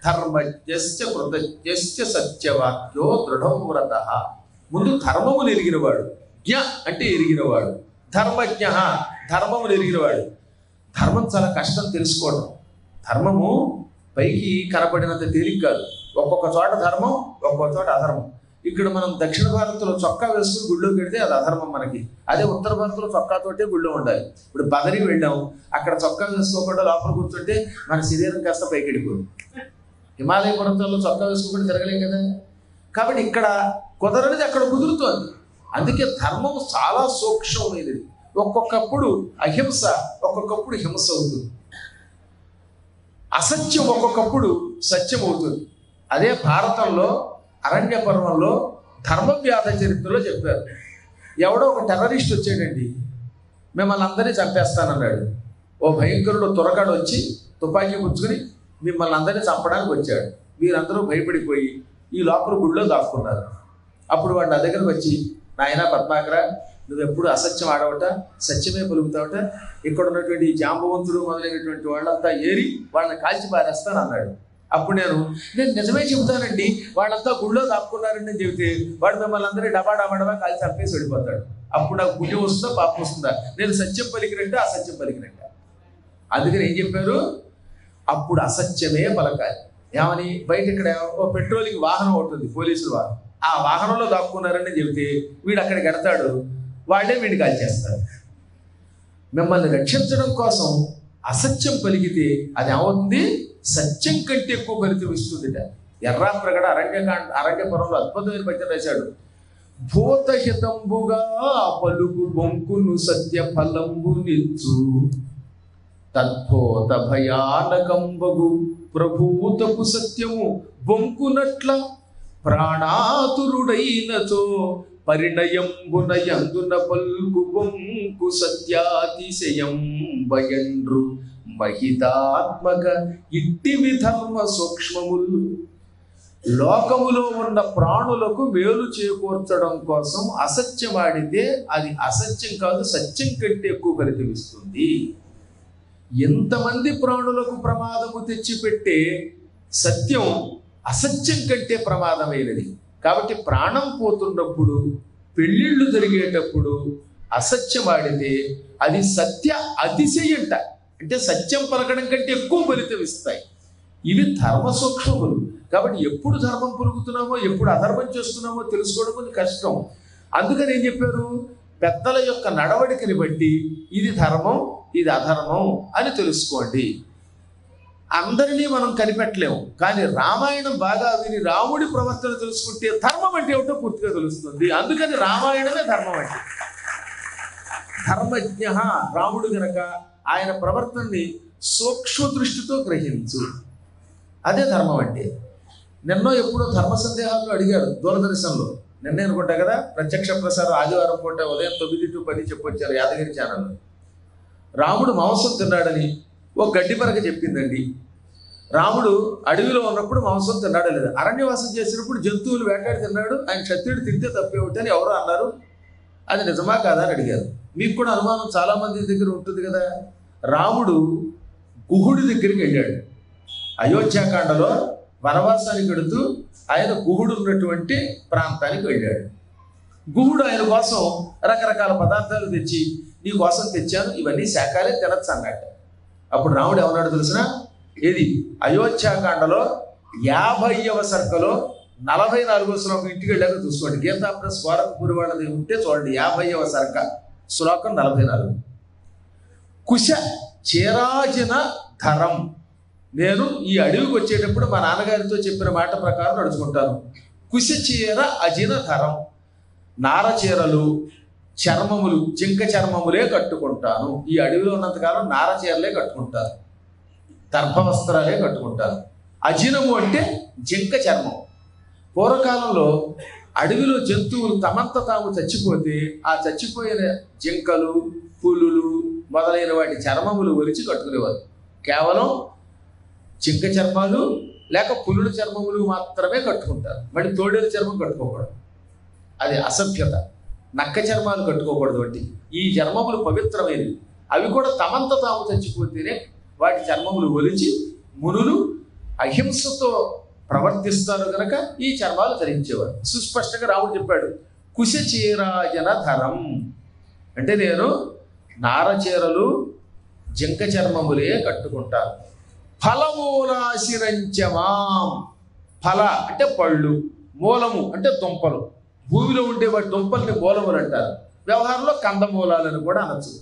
ధర్మజ్ఞశ్చ కృతజ్ఞశ్చ సత్యవాక్యో దృఢం వ్రత. ముందు ధర్మమును ఎరిగినవాడు, జ్ఞ అంటే ఎరిగినవాడు, ధర్మజ్ఞ ధర్మమును ఎరిగినవాడు. ధర్మం చాలా కష్టం తెలుసుకోవడం. ధర్మము పైకి కనపడినంత తేలిక కాదు. ఒక్కొక్క చోట ధర్మం, ఒక్కొక్క చోట అధర్మం. ఇక్కడ మనం దక్షిణ భారత్లో చొక్కా వేసుకుని గుళ్ళోకి వెడితే అది అధర్మం మనకి. అదే ఉత్తర భారత్లో చొక్కాతోటే గుళ్ళో ఉండాలి. ఇప్పుడు బదరికి వెళ్ళాం, అక్కడ చొక్కా వేసుకోకుండా లోపల కూర్చుంటే మన శరీరం కాస్త పైకి వెళ్ళిపోదు. హిమాలయ పర్వతాల్లో చొక్కా వేసుకోకుండా తిరగలేం కదా. కాబట్టి ఇక్కడ కుదరనిది అక్కడ కుదురుతోంది. అందుకే ధర్మం చాలా సూక్ష్మమైనది. ఒక్కొక్కప్పుడు అహింస, ఒక్కొక్కప్పుడు హింస అవుతుంది. అసత్యం ఒక్కొక్కప్పుడు సత్యం అవుతుంది. అదే భారతంలో అరణ్య పర్వంలో ధర్మవ్యాధ చరిత్రలో చెప్పారు. ఎవడో ఒక టెర్రరిస్ట్ వచ్చాడండి, మిమ్మల్ని అందరినీ చంపేస్తానన్నాడు. ఓ భయంకరుడు త్వరగాడు వచ్చి తుపాకీ పుచ్చుకుని మిమ్మల్ని అందరినీ చంపడానికి వచ్చాడు. మీరందరూ భయపడిపోయి ఈ లోపల గుడిలో దాక్కున్నారు. అప్పుడు వాడు నా దగ్గరకు వచ్చి, నాయనా పద్మాకర, నువ్వు ఎప్పుడు అసత్యం ఆడవట, సత్యమే పలుకుతావట, ఇక్కడ ఉన్నటువంటి జాంబవంతుడు మొదలైనటువంటి వాళ్ళంతా ఏరి వాళ్ళని కాల్చి పారేస్తాను అన్నాడు. అప్పుడు నేను నిజమే చెబుతానండి, వాళ్ళంతా గుళ్ళో దాక్కున్నారండి అని చెబితే వాడు మిమ్మల్ని అందరినీ డబా కాల్చి చంపేసి వెళ్ళిపోతాడు. అప్పుడు నాకు పుణ్యం వస్తుందా పాపం వస్తుందా? నేను సత్యం పలికినట్టే అసత్యం పలికినట్టే. అందుకని ఏం చెప్పారు, అప్పుడు అసత్యమే పలకాలి. ఏమని బయట ఇక్కడ ఓ పెట్రోలింగ్ వాహనం ఉంటుంది, పోలీసుల వాహనం, ఆ వాహనంలో దాక్కున్నారని చెబితే వీడు అక్కడికి ఎడతాడు, వాళ్ళే వీడిని కాల్చేస్తారు. మిమ్మల్ని రక్షించడం కోసం అసత్యం పలికితే అది ఏమవుతుంది, సత్యం కంటే ఎక్కువ ఫలితం ఇస్తుందిట. ఎర్రాప్రగడ అరణ్యపురంలో అద్భుతమైన పద్యం రాశాడు. భూతహితంబుగా పలుకు బొంకును సత్య ఫలంబు నిచ్చు, తద్భూత భయానకంబగు ప్రభూతపు సత్యము బొంకునట్ల, ప్రాణాతురుడైనచో పరిణయంబున యందున పల్కు బొంకు సత్యాతిశయం భయండ్రు మహితాత్మక ఇట్టివి ధర్మ సూక్ష్మములు. లోకములో ఉన్న ప్రాణులకు మేలు చేకూర్చడం కోసం అసత్యమాడితే అది అసత్యం కాదు, సత్యం కంటే ఎక్కువ ఫలితం ఇస్తుంది. ఎంతమంది ప్రాణులకు ప్రమాదము తెచ్చిపెట్టే సత్యం అసత్యం కంటే ప్రమాదమైనది. కాబట్టి ప్రాణం పోతున్నప్పుడు, పెళ్ళిళ్ళు జరిగేటప్పుడు అసత్యమాడితే అది సత్య అతిశయంట, అంటే సత్యం పలకడం కంటే ఎక్కువ ఫలితం ఇస్తాయి. ఇవి ధర్మ సూక్ష్మములు. కాబట్టి ఎప్పుడు ధర్మం పొరుగుతున్నామో ఎప్పుడు అధర్మం చేస్తున్నామో తెలుసుకోవడం కొంచెం కష్టం. అందుకని ఏం చెప్పారు, పెద్దల యొక్క నడవడికని బట్టి ఇది ధర్మం ఇది అధర్మం అని తెలుసుకోండి. అందరినీ మనం కనిపెట్టలేము, కానీ రామాయణం బాగా విని రాముడి ప్రవర్తన తెలుసుకుంటే ధర్మం అంటే ఏమిటో పూర్తిగా తెలుస్తుంది. అందుకని రామాయణమే ధర్మం అంటే. ధర్మజ్ఞ రాముడు గనక ఆయన ప్రవర్తనని సూక్ష్మ దృష్టితో గ్రహించు, అదే ధర్మం అంటే. నిన్నో ఎప్పుడో ధర్మ సందేహాలు అడిగారు దూరదర్శన్లో, నిన్నే అనుకుంటా కదా, ప్రత్యక్ష ప్రసారం ఆదివారం పూట ఉదయం 9 to 10 చెప్పొచ్చారు యాదగిరి ఛానల్లో. రాముడు మాంసం తిన్నాడని ఒక గడ్డి పరక చెప్పిందండి. రాముడు అడవిలో ఉన్నప్పుడు మాంసం తిన్నాడా లేదా, అరణ్యవాసం చేసినప్పుడు జంతువులు వేటాడి తిన్నాడు, ఆయన క్షత్రియుడు తింటే తప్పేమిటని ఎవరో అన్నారు. అది నిజమా కాదా అని అడిగారు. మీకు కూడా అనుమానం చాలా మంది దగ్గర ఉంటుంది కదా. రాముడు గుహుడి దగ్గరికి వెళ్ళాడు. అయోధ్యాకాండలో వనవాసానికి వెళుతూ ఆయన గుహుడు ఉన్నటువంటి ప్రాంతానికి వెళ్ళాడు. గుహుడు ఆయన కోసం రకరకాల పదార్థాలు తెచ్చి, నీ కోసం తెచ్చాను, ఇవన్నీ శాఖలే తినచ్చు అన్నట్టు. అప్పుడు రాముడు ఏమన్నాడు తెలిసిన, ఏది అయోధ్యాకాండలో 50వ సర్కలో 44వ శ్లోకం, ఇంటికి వెళ్ళాక చూసుకోండి, గీతా ప్రెస్ వారకపూరి వాళ్ళది ఉంటే చూడండి, 50వ సర్క శ్లోకం 44. కుశ చీరాజన ధరం, నేను ఈ అడవికి వచ్చేటప్పుడు మా నాన్నగారితో చెప్పిన మాట ప్రకారం నడుచుకుంటాను. కుశ చీర అజిన ధరం, నార చీరలు చర్మములు జింక చర్మములే కట్టుకుంటాను. ఈ అడవిలో ఉన్నంతకాలం నార చీరలే కట్టుకుంటాను, దర్భవస్త్రాలే కట్టుకుంటాను. అజినము అంటే జింక చర్మం. పూర్వకాలంలో అడవిలో జంతువులు తమంత తాము చచ్చిపోతే ఆ చచ్చిపోయిన జింకలు పులులు మొదలైన వాటి చర్మములు ఒలిచి కట్టుకునేవారు. కేవలం జింక చర్మాలు లేక పులుల చర్మములు మాత్రమే కట్టుకుంటారు. మళ్ళీ తోడేలు చర్మం కట్టుకోకూడదు, అది అసభ్యత. నక్క చర్మాలు కట్టుకోకూడదు. వంటి ఈ చర్మములు పవిత్రమైనవి. అవి కూడా తమంత తాము చచ్చిపోతేనే వాటి చర్మములు ఒలిచి మునులు అహింసతో ప్రవర్తిస్తారు కనుక ఈ చర్మాలు ధరించేవారు. సుస్పష్టంగా రాముడు చెప్పాడు, కుశ చీరాజన ధరం అంటే నేను నారచీరలు జింక చర్మములే కట్టుకుంటాను. ఫలమూలాశిరంచమాం, ఫల అంటే పళ్ళు, మూలము అంటే దుంపలు, భూమిలో ఉండే వాటి దుంపల్ని మూలములు అంటారు. వ్యవహారంలో కందమూలాలను కూడా అనొచ్చు.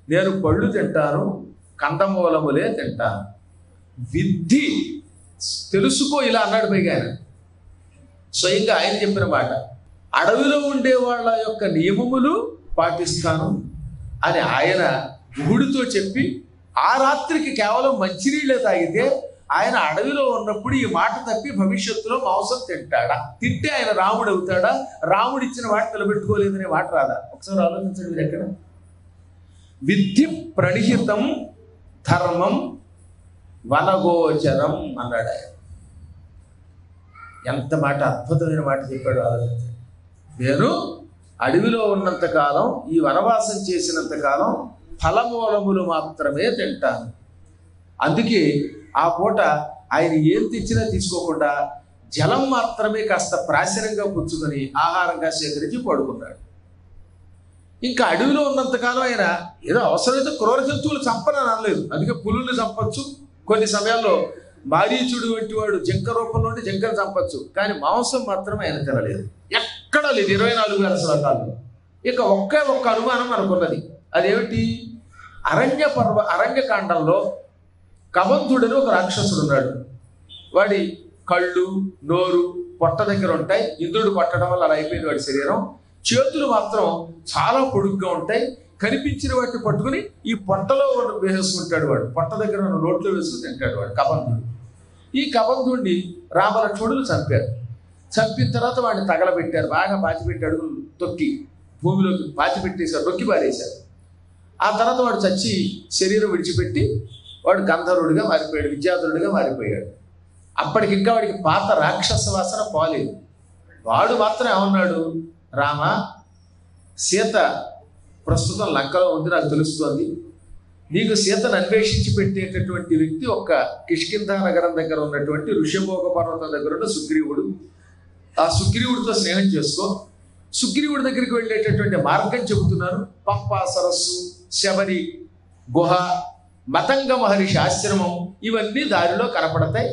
నేను పళ్ళు తింటాను, కందమూలములే తింటాను. విద్ధి తెలుసుకో, ఇలా అన్నాడు పైగా ఆయన స్వయంగా ఆయన చెప్పిన మాట. అడవిలో ఉండే వాళ్ళ యొక్క నియమములు పాటిస్తాను అని ఆయన గుహుడితో చెప్పి, ఆ రాత్రికి కేవలం మంచినీళ్ళే తాగితే ఆయన అడవిలో ఉన్నప్పుడు ఈ మాట తప్పి భవిష్యత్తులో మాంసం తింటాడా? తింటే ఆయన రాముడు అవుతాడా? రాముడు ఇచ్చిన మాట నిలబెట్టుకోలేదనే మాట రాదా? ఒకసారి ఆలోచించండి. మీరు ఎక్కడ విద్ధి ప్రణిహితం ధర్మం వనగోచరం అన్నాడు ఆయన. ఎంత మాట, అద్భుతమైన మాట చెప్పాడు ఆలోచించండి. నేను అడవిలో ఉన్నంతకాలం, ఈ వనవాసం చేసినంతకాలం ఫలమూలములు మాత్రమే తింటాను. అందుకే ఆ పూట ఆయన ఏం తెచ్చినా తీసుకోకుండా జలం మాత్రమే కాస్త ప్రాశనంగా పుచ్చుకొని ఆహారంగా సేకరించి పడుకున్నాడు. ఇంకా అడవిలో ఉన్నంతకాలం ఆయన ఏదో అవసరమైతే క్రూర జంతువులు చంపనని అనలేదు. అందుకే పులుల్ని చంపచ్చు, కొన్ని సమయాల్లో మారీచుడు వంటి వాడు జింక రూపంలోనే జింకను చంపచ్చు, కానీ మాంసం మాత్రమే ఆయన తినలేదు. ఎక్కడా లేదు 24,000 శ్లోకాల్లో. ఇక ఒక్క అనుమానం మనకున్నది. అదేమిటి? అరణ్యకాండంలో కబంధుడని ఒక రాక్షసుడు ఉన్నాడు. వాడి కళ్ళు, నోరు, పొట్ట దగ్గర ఉంటాయి. ఇంద్రుడు కొట్టడం వల్ల అలా అయిపోయింది వాడి శరీరం. చేతులు మాత్రం చాలా పొడుగ్గా ఉంటాయి. కనిపించిన వాటిని పట్టుకుని ఈ పొట్టలో వేసుకుంటాడు. వాడు పొట్ట దగ్గర ఉన్న నోట్లో వేసుకుని తింటాడు వాడు కబంధుడు. ఈ కబంధుడిని రామలక్ష్మణులు చంపారు. చంపిన తర్వాత వాడిని తగలబెట్టారు, బాగా పాతిపెట్టాడు, తొక్కి భూమిలోకి పాతిపెట్టేశారు, నొక్కి పారేశారు. ఆ తర్వాత వాడు చచ్చి శరీరం విడిచిపెట్టి వాడు గంధర్వుడిగా మారిపోయాడు, విద్యాధరుడిగా మారిపోయాడు. అప్పటికింకా వాడికి పాత రాక్షస వాసన పోలేదు. వాడు మాత్రం ఏమన్నాడు, రామ, సీత ప్రస్తుతం లంకలో ఉంది, నాకు తెలుస్తోంది. నీకు సీతను అన్వేషించి పెట్టేటటువంటి వ్యక్తి ఒక్క కిష్కింధ నగరం దగ్గర ఉన్నటువంటి ఋషభోగ పర్వతం దగ్గర ఉన్న సుగ్రీవుడు. ఆ సుగ్రీవుడితో స్నేహం చేసుకో. సుగ్రీవుడి దగ్గరికి వెళ్ళేటటువంటి మార్గం చెబుతున్నాను. పంపా సరస్సు, శబరి గుహ, మతంగ మహర్షి ఆశ్రమం, ఇవన్నీ దారిలో కనపడతాయి.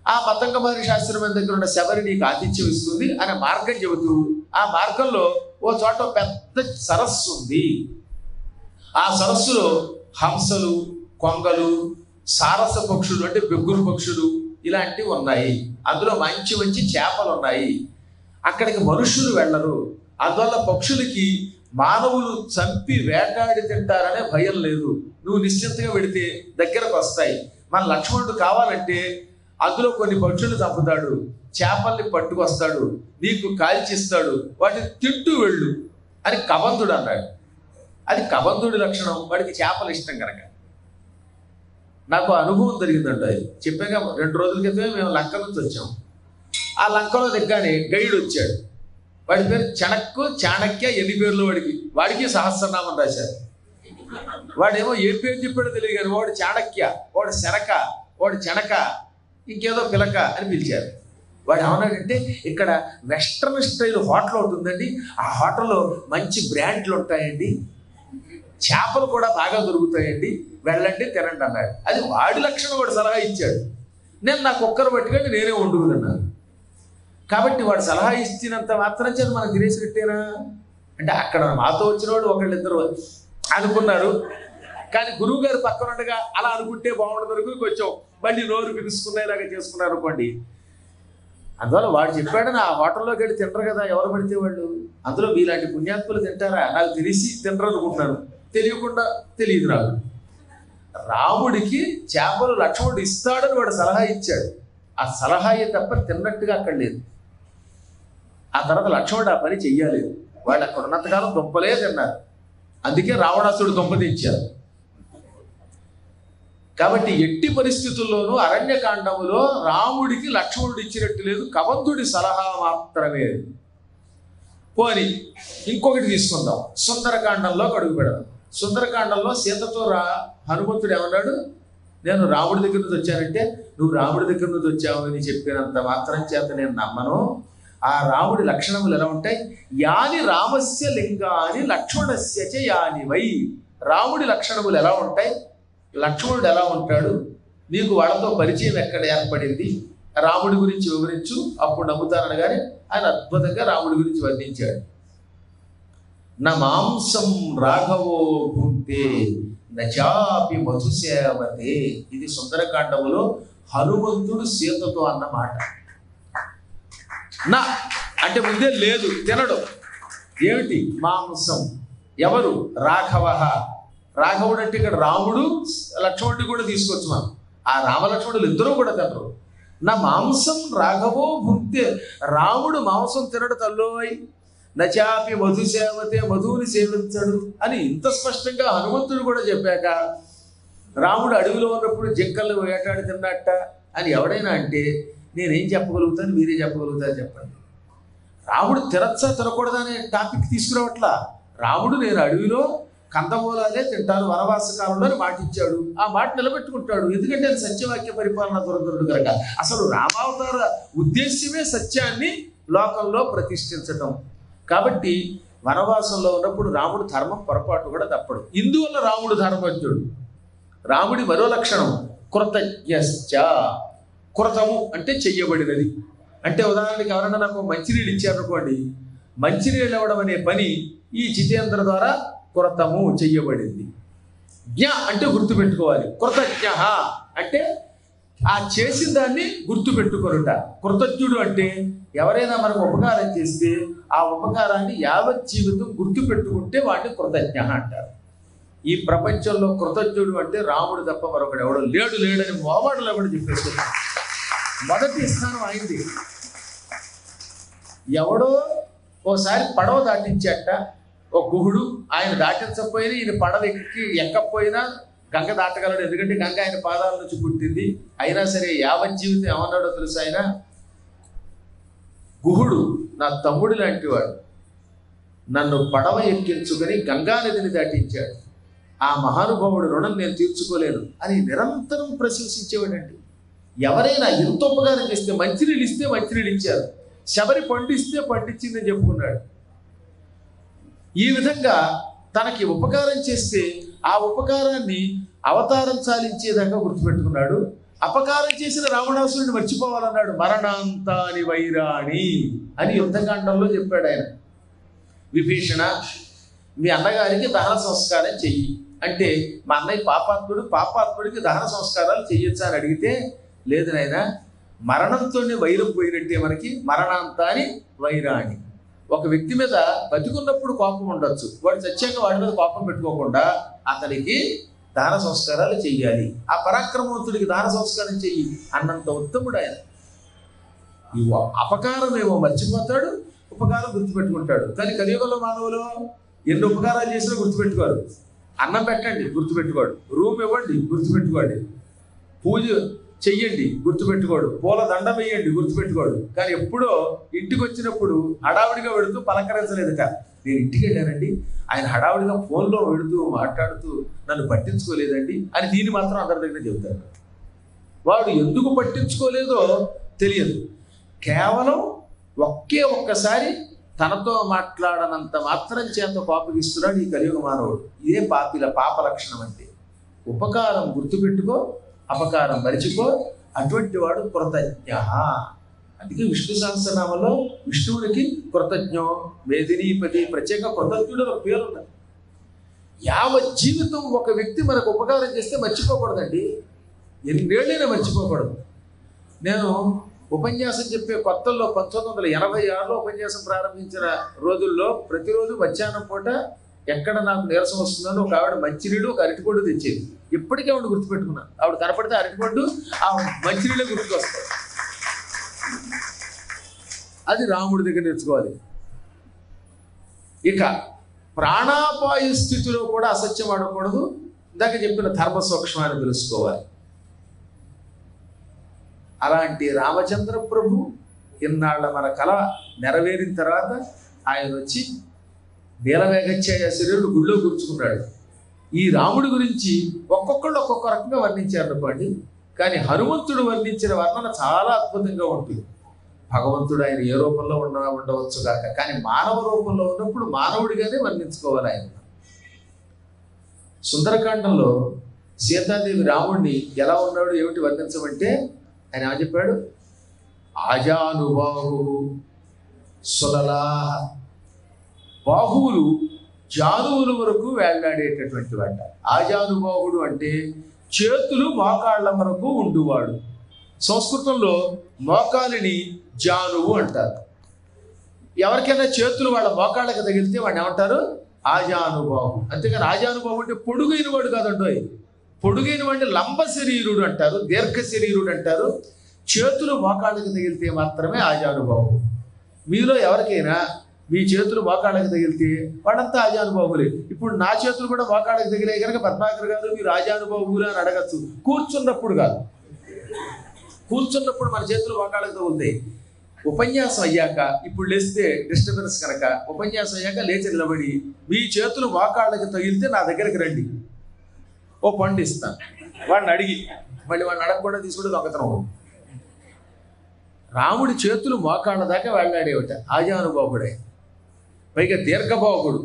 ఆ మతంగ మహర్షి ఆశ్రమం దగ్గర ఉన్న శబరి నీకు ఆతిథ్యం ఇస్తుంది అనే మార్గం చెబుతూ, ఆ మార్గంలో ఓ చోట పెద్ద సరస్సు ఉంది. ఆ సరస్సులో హంసలు, కొంగలు, సారస పక్షులు అంటే బెగ్గురు పక్షులు ఇలాంటివి ఉన్నాయి. అందులో మంచి మంచి చేపలు ఉన్నాయి. అక్కడికి మనుషులు వెళ్ళరు. అందువల్ల పక్షులకి మానవులు చంపి వేటాడి తింటారనే భయం లేదు. నువ్వు నిశ్చింతగా వెడితే దగ్గరకు వస్తాయి. మన లక్ష్మణుడు కావాలంటే అందులో కొన్ని పక్షులు చంపుతాడు, చేపల్ని పట్టుకొస్తాడు, నీకు కాల్చిస్తాడు, వాటిని తింటూ వెళ్ళు అని కబంధుడు అన్నాడు. అది కబంధుడి లక్షణం. వాడికి చేపలు ఇష్టం కనుక. నాకు అనుభవం జరిగిందండి. అది చెప్పాక 2 రోజుల క్రితమే మేము లంక నుంచి వచ్చాం. ఆ లంకలో దిగ్గానే గైడ్ వచ్చాడు. వాడి పేరు చాణక్య, ఎన్ని పేర్లు వాడికి సహస్రనామం రాశారు. వాడేమో ఏ పేరు చెప్పాడో తెలియదు కానీ వాడు చాణక్య, వాడు శనక, వాడు చెనక, ఇంకేదో పిలక అని పిలిచారు. వాడు ఏమన్నాడంటే, ఇక్కడ వెస్ట్రన్ స్టైల్ హోటల్ ఒకటి ఉందండి, ఆ హోటల్లో మంచి బ్రాండ్లు ఉంటాయండి, చేపలు కూడా బాగా దొరుకుతాయండి, వెళ్ళండి తినండి అన్నాడు. అది వాడి లక్షణం. వాడు సలహా ఇచ్చాడు. నేను నా కుక్కర్ పట్టుకొని నేనే వండుకున్నాను. కాబట్టి వాడు సలహా ఇచ్చినంత మాత్రం చేత మనం తినేసినట్టేనా అంటే, అక్కడ మాతో వచ్చిన వాడు ఒకళ్ళిద్దరు అనుకున్నారు. కానీ గురువు గారు పక్కన ఉండగా అలా అనుకుంటే బాగుండదు, కొంచెం మళ్ళీ నోరు పిలుసుకునేలాగా చేసుకున్నారు అనుకోండి. అందువల్ల వాడు చెప్పాడని ఆ హోటల్లోకి వెళ్ళి తింటారు కదా ఎవరు పడితే వాళ్ళు. అందులో మీలాంటి పుణ్యాత్ములు తింటారా? నాకు తెలిసి తింటారు అనుకుంటున్నాను, తెలియకుండా తెలియదు నాకు. రాముడికి చేపలు లక్ష్మణుడు ఇస్తాడని వాడు సలహా ఇచ్చాడు. ఆ సలహా తప్ప తిన్నట్టుగా అక్కడ లేదు. ఆ తర్వాత లక్ష్మణుడు ఆ పని చెయ్యలేదు. వాళ్ళు అక్కడ ఉన్నంతకాలం దుంపలే తిన్నారు. అందుకే రావణాసుడు దుంప తెచ్చారు. కాబట్టి ఎట్టి పరిస్థితుల్లోనూ అరణ్యకాండములో రాముడికి లక్ష్మణుడు ఇచ్చినట్టు లేదు, కబంధుడి సలహా మాత్రమే. పోని ఇంకొకటి తీసుకుందాం. సుందరకాండంలో అడుగు పెడదాం. సుందరకాండంలో సీతతో హనుమంతుడు ఏమన్నాడు, నేను రాముడి దగ్గర నుంచి వచ్చానంటే, నువ్వు రాముడి దగ్గర నుంచి వచ్చావు అని చెప్పినంత మాత్రం చేత నేను నమ్మను. ఆ రాముడి లక్షణములు ఎలా ఉంటాయి? యాని రామస్య లింగాని లక్ష్మణస్య చ యాని వై. రాముడి లక్షణములు ఎలా ఉంటాయి, లక్ష్మణుడు ఎలా ఉంటాడు, నీకు వాళ్ళతో పరిచయం ఎక్కడ ఏర్పడింది, రాముడి గురించి వివరించు, అప్పుడు నమ్ముతానని. ఆయన అద్భుతంగా రాముడి గురించి వర్ణించాడు. నా మాంసం రాఘవో భుంతే నచాపి మధుసేవతే. ఇది సుందరకాండములో హనుమంతుడు సీతతో అన్న మాట. నా అంటే ముందే లేదు, తినడు. ఏమిటి మాంసం? ఎవరు? రాఘవ. రాఘవుడు అంటే ఇక్కడ రాముడు లక్ష్మణుడిని కూడా తీసుకొచ్చు మనం. ఆ రామలక్ష్మణులు ఇద్దరూ కూడా తినరు. నా మాంసం రాఘవో భుక్తే. రాముడు మాంసం తినడు తల్లోయ్. నచాపి మధు సేవతే, మధువుని సేవించడు అని ఇంత స్పష్టంగా హనుమంతుడు కూడా చెప్పాక, రాముడు అడవిలో ఉన్నప్పుడు జింకల్ని వేటాడి తిన్నట్ట అని ఎవడైనా అంటే నేనేం చెప్పగలుగుతాను, మీరే చెప్పగలుగుతారు చెప్పండి. రాముడు తినచ్చా తినకూడదా అనే టాపిక్ తీసుకురావట్లా. రాముడు నేను అడవిలో కందమూలాలే తింటాను వనవాస కాలంలో అని మాట ఇచ్చాడు. ఆ మాట నిలబెట్టుకుంటాడు. ఎందుకంటే అది సత్యవాక్య పరిపాలన దొరకడు కనుక. అసలు రామావతార ఉద్దేశ్యమే సత్యాన్ని లోకంలో ప్రతిష్ఠించటం. కాబట్టి వనవాసంలో ఉన్నప్పుడు రాముడు ధర్మం పొరపాటు కూడా తప్పడు. ఇందువల్ల రాముడు ధర్మజ్ఞుడు. రాముడి మరో లక్షణం కృతజ్ఞశ్చ. కృతము అంటే చెయ్యబడినది. అంటే ఉదాహరణకి ఎవరైనా నాకు మంచినీళ్ళు ఇచ్చారనుకోండి, మంచినీళ్ళు ఇవ్వడం అనే పని ఈ జితేంద్ర ద్వారా కృతము చెయ్యబడింది. జ్ఞ అంటే గుర్తుపెట్టుకోవాలి. కృతజ్ఞ అంటే ఆ చేసిన దాన్ని గుర్తుపెట్టుకొనుట. కృతజ్ఞుడు అంటే ఎవరైనా మనకు ఉపకారం చేస్తే ఆ ఉపకారాన్ని యావత్ జీవితం గుర్తుపెట్టుకుంటే వాడిని కృతజ్ఞ అంటారు. ఈ ప్రపంచంలో కృతజ్ఞుడు అంటే రాముడు తప్ప మరొకడు ఎవడో లేడని మోమాటలో కూడా చెప్పేస్తున్నారు. మొదటి స్థానం అయింది. ఎవడో ఓసారి పడవ దాటించాట ఒక గుహుడు. ఆయన దాటించకపోయినా ఈయన పడవ ఎక్కకపోయినా గంగ దాటగలడు, ఎందుకంటే గంగ ఆయన పాదాల నుంచి పుట్టింది. అయినా సరే యావత్ జీవితం ఏమన్నాడో తెలుసు ఆయన, గుహుడు నా తమ్ముడు లాంటి వాడు, నన్ను పడవ ఎక్కించుకొని గంగానదిని దాటించాడు, ఆ మహానుభావుడు రుణం నేను తీర్చుకోలేను అని నిరంతరం ప్రశంసించేవాడండి. ఎవరైనా ఎంత ఉపకారం చేస్తే, మంచినీళ్ళు ఇస్తే మంచినీళ్ళు ఇచ్చారు, శబరి పండిస్తే పండించిందని చెప్పుకున్నాడు. ఈ విధంగా తనకి ఉపకారం చేస్తే ఆ ఉపకారాన్ని అవతారం చాలించేదాకా గుర్తుపెట్టుకున్నాడు. అపకారం చేసిన రావణాసురుడిని మర్చిపోవాలన్నాడు. మరణాంతాని వైరాణి అని యుద్ధకాండంలో చెప్పాడు ఆయన. విభీషణ, మీ అన్నగారికి దహన సంస్కారం చెయ్యి అంటే, మా అన్నయ్య పాపాత్ముడికి దహన సంస్కారాలు చెయ్యొచ్చా అని అడిగితే, లేదు నాయన, మరణంతోనే వైరం పోయినట్టే మనకి. మరణాంతాని వైరాణి. ఒక వ్యక్తి మీద బతికున్నప్పుడు కోపం ఉండొచ్చు, వాడు చచ్చాక వాడి మీద కోపం పెట్టుకోకుండా అతనికి దాన సంస్కారాలు చెయ్యాలి. ఆ పరాక్రమవంతుడికి దాన సంస్కారం చెయ్యి అన్నంత ఉత్తముడు ఆయన. ఈ అపకారం ఏమో మర్చిపోతాడు, ఉపకారం గుర్తుపెట్టుకుంటాడు. కానీ కలియుగంలో మానవులు ఎన్ని ఉపకారాలు చేసినా గుర్తుపెట్టుకోరు. అన్నం పెట్టండి గుర్తుపెట్టుకోడు, రూమ్ ఇవ్వండి గుర్తుపెట్టుకోండి, పూజ చెయ్యండి గుర్తుపెట్టుకోడు, పూల దండం వేయండి గుర్తుపెట్టుకోడు. కానీ ఎప్పుడో ఇంటికి వచ్చినప్పుడు హడావుడిగా వెళుతూ పలకరించలేదుట. నేను ఇంటికి వెళ్ళానండి, ఆయన హడావుడిగా ఫోన్లో వెళుతూ మాట్లాడుతూ నన్ను పట్టించుకోలేదండి అని దీన్ని మాత్రం అందరి దగ్గర చెబుతారు. వాడు ఎందుకు పట్టించుకోలేదో తెలియదు. కేవలం ఒక్కసారి తనతో మాట్లాడనంత మాత్రం చేత కోపగిస్తున్నాడు ఈ కలియుగ మానవుడు. ఇదే పాప లక్షణం అంటే. ఉపకారం గుర్తుపెట్టుకో, అపకారం మరిచిపో, అటువంటి వాడు కృతజ్ఞ. అందుకే విష్ణు సహస్రనామంలో విష్ణువునికి కృతజ్ఞో మేదినీపతి ప్రత్యేక కృతజ్ఞుడు ఒక పేరు ఉన్నది. యావత్ జీవితం ఒక వ్యక్తి మనకు ఉపకారం చేస్తే మర్చిపోకూడదండి, ఎన్నేళ్ళైనా మర్చిపోకూడదు. నేను ఉపన్యాసం చెప్పే కొత్తల్లో 1986లో ఉపన్యాసం ప్రారంభించిన రోజుల్లో ప్రతిరోజు మధ్యాహ్నం పూట ఎక్కడ నాకు నీరసం వస్తుందని ఒక ఆవిడ మంచినీళ్ళు ఒక అరటిపండు తెచ్చేది. ఇప్పటికీ ఆవిడ గుర్తుపెట్టుకున్నాను. ఆవిడ కనపడితే అరటిపండు ఆ మంచినీళ్ళే గుర్తుకొస్తాయి. అది రాముడి దగ్గర నేర్చుకోవాలి. ఇక ప్రాణాపాయ స్థితిలో కూడా అసత్యం ఆడకూడదు. ఇందాక చెప్పిన ధర్మ సూక్ష్మాన్ని తెలుసుకోవాలి. అలాంటి రామచంద్ర ప్రభు ఇన్నాళ్ళ మన కళ నెరవేరిన తర్వాత ఆయన వచ్చి నీలమేఘఛాయ శరీరుడు గుళ్ళో కూర్చుకున్నాడు. ఈ రాముడి గురించి ఒక్కొక్కళ్ళు ఒక్కొక్క రకంగా వర్ణించారు అనుకోండి, కానీ హనుమంతుడు వర్ణించిన వర్ణన చాలా అద్భుతంగా ఉంటుంది. భగవంతుడు ఆయన ఏ రూపంలో ఉండవచ్చు కాక, కానీ మానవ రూపంలో ఉన్నప్పుడు మానవుడిగానే వర్ణించుకోవాలి ఆయన. సుందరకాండంలో సీతాదేవి రాముడిని ఎలా ఉన్నాడు ఏమిటి వర్ణించమంటే ఆయన ఏమని చెప్పాడు? ఆజానుబాహు సులలా, బాహువులు జానువుల వరకు వేళ్లాడేటటువంటి వాట. ఆజానుబాహుడు అంటే చేతులు మోకాళ్ళ వరకు ఉండువాడు. సంస్కృతంలో మోకాలిని జానువు అంటారు. ఎవరికైనా చేతులు వాళ్ళ మోకాళ్ళకి తగిలితే వాడిని ఏమంటారు? ఆజానుబాహు. అంతేగాని ఆజానుబాహు అంటే పొడుగైన వాడు కాదండోయ్. పొడుగైన వాడిని లంబ శరీరుడు అంటారు, దీర్ఘ శరీరుడు అంటారు. చేతులు మోకాళ్ళకి తగిలితే మాత్రమే ఆజానుబాహు. మీలో ఎవరికైనా మీ చేతులు మోకాళ్ళకి తగిలితే వాడంతా ఆజానుబాహులే. ఇప్పుడు నా చేతులు కూడా మోకాళ్ళకి తగిలాయి కనుక పద్మాకర్ గారు మీరు ఆజానుబాహులు అని అడగచ్చు. కూర్చున్నప్పుడు కాదు, కూర్చున్నప్పుడు మన చేతులు మోకాళ్ళకి తగులుతాయి. ఉపన్యాసం అయ్యాక ఇప్పుడు లేస్తే డిస్టర్బెన్స్ కనుక ఉపన్యాసం అయ్యాక లేచి నిలబడి మీ చేతులు మోకాళ్ళకి తగిలితే నా దగ్గరికి రండి, ఓ పండు ఇస్తాను. వాడిని అడిగి మళ్ళీ వాడిని అడగకుండా తీసుకుంటే దొంగతనం. రాముడి చేతులు మోకాళ్ళ దాకా వెళ్ళాడేవిట, ఆజానుబాహుడే. పైగా దీర్ఘబాహుడు.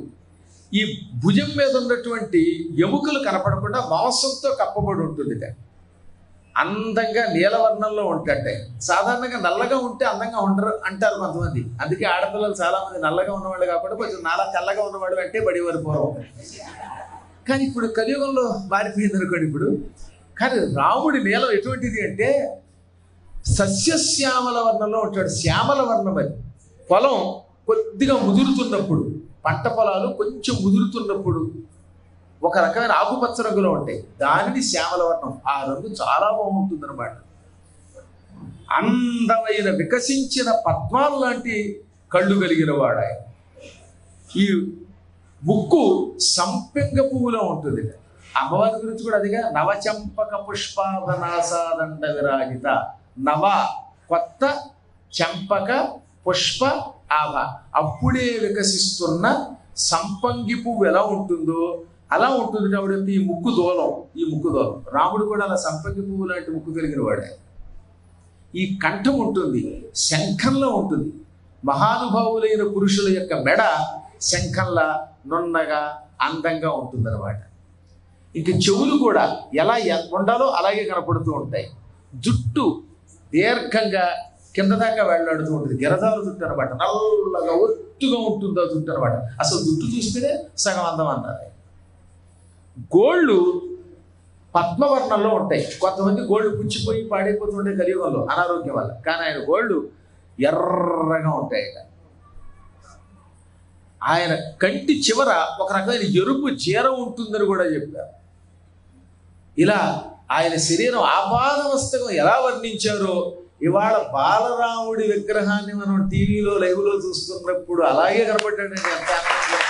ఈ భుజం మీద ఉన్నటువంటి ఎముకలు కనపడకుండా మాంసంతో కప్పబడి ఉంటుంది. అందంగా నీలవర్ణంలో ఉంటాడే. సాధారణంగా నల్లగా ఉంటే అందంగా ఉండరు అంటారు కొంతమంది. అందుకే ఆడపిల్లలు చాలా మంది నల్లగా ఉన్నవాళ్ళు కాకుండా కొంచెం నాలా తెల్లగా ఉన్నవాళ్ళు అంటే పడేవారు పూర్వం. కానీ ఇప్పుడు కలియుగంలో మారిపోయింది అనుకోండి ఇప్పుడు. కానీ రాముడి నీలం ఎటువంటిది అంటే సస్యశ్యామల వర్ణంలో ఉంటాడు. శ్యామల వర్ణం అది. పొలం కొద్దిగా ముదురుతున్నప్పుడు, పంట పొలాలు కొంచెం ముదురుతున్నప్పుడు ఒక రకమైన ఆకుపచ్చ రంగులో ఉంటాయి. దానిని శ్యామల వర్ణం. ఆ రంగు చాలా బాగుంటుంది అనమాట. అందమైన వికసించిన పద్మాలు లాంటి కళ్ళు కలిగిన వాడు ఆయన. ఈ ముక్కు సంపెంగ పువ్వులో ఉంటుంది. అమ్మవారి గురించి కూడా అదిగా, నవచంపక పుష్పాభనాసాదండ విరాజిత. నవ కొత్త, చంపక పుష్ప ఆభ అప్పుడే వికసిస్తున్న సంపంగి పువ్వు ఎలా ఉంటుందో అలా ఉంటుంది. కాబట్టి ఈ ముక్కు దూలం, ఈ ముక్కు దూలం. రాముడు కూడా అలా సంపంగి పువ్వు లాంటి ముక్కు కలిగిన వాడే. ఈ కంఠం ఉంటుంది, శంఖంలో ఉంటుంది. మహానుభావులైన పురుషుల యొక్క మెడ శంఖంలా నున్నగా అందంగా ఉంటుందన్నమాట. ఇంక చెవులు కూడా ఎలా ఉండాలో అలాగే కనపడుతూ ఉంటాయి. జుట్టు దీర్ఘంగా కింద దాకా వెళ్ళాడుతూ ఉంటుంది. గిరజాల జుట్టు అనమాట. నల్లగా ఒత్తుగా ఉంటుంది ఆ జుట్టు అనమాట. అసలు జుట్టు చూస్తేనే సగం అందం అన్నారు. గోళ్ళు పద్మవర్ణంలో ఉంటాయి. కొంతమంది గోళ్ళు పుచ్చిపోయి పాడైపోతుంటే కలియుగంలో అనారోగ్యం వల్ల. కానీ ఆయన గోళ్ళు ఎర్రగా ఉంటాయి. ఆయన కంటి చివర ఒక రకమైన ఎరుపు చీర ఉంటుందని కూడా చెప్పారు. ఇలా ఆయన శరీరం ఆపాదమస్తకం ఎలా వర్ణించారో ఇవాళ బాలరాముడి విగ్రహాన్ని మనం టీవీలో లైవ్లో చూస్తున్నప్పుడు అలాగే కనపడ్డాడండి. ఎంత ఆనందంగా.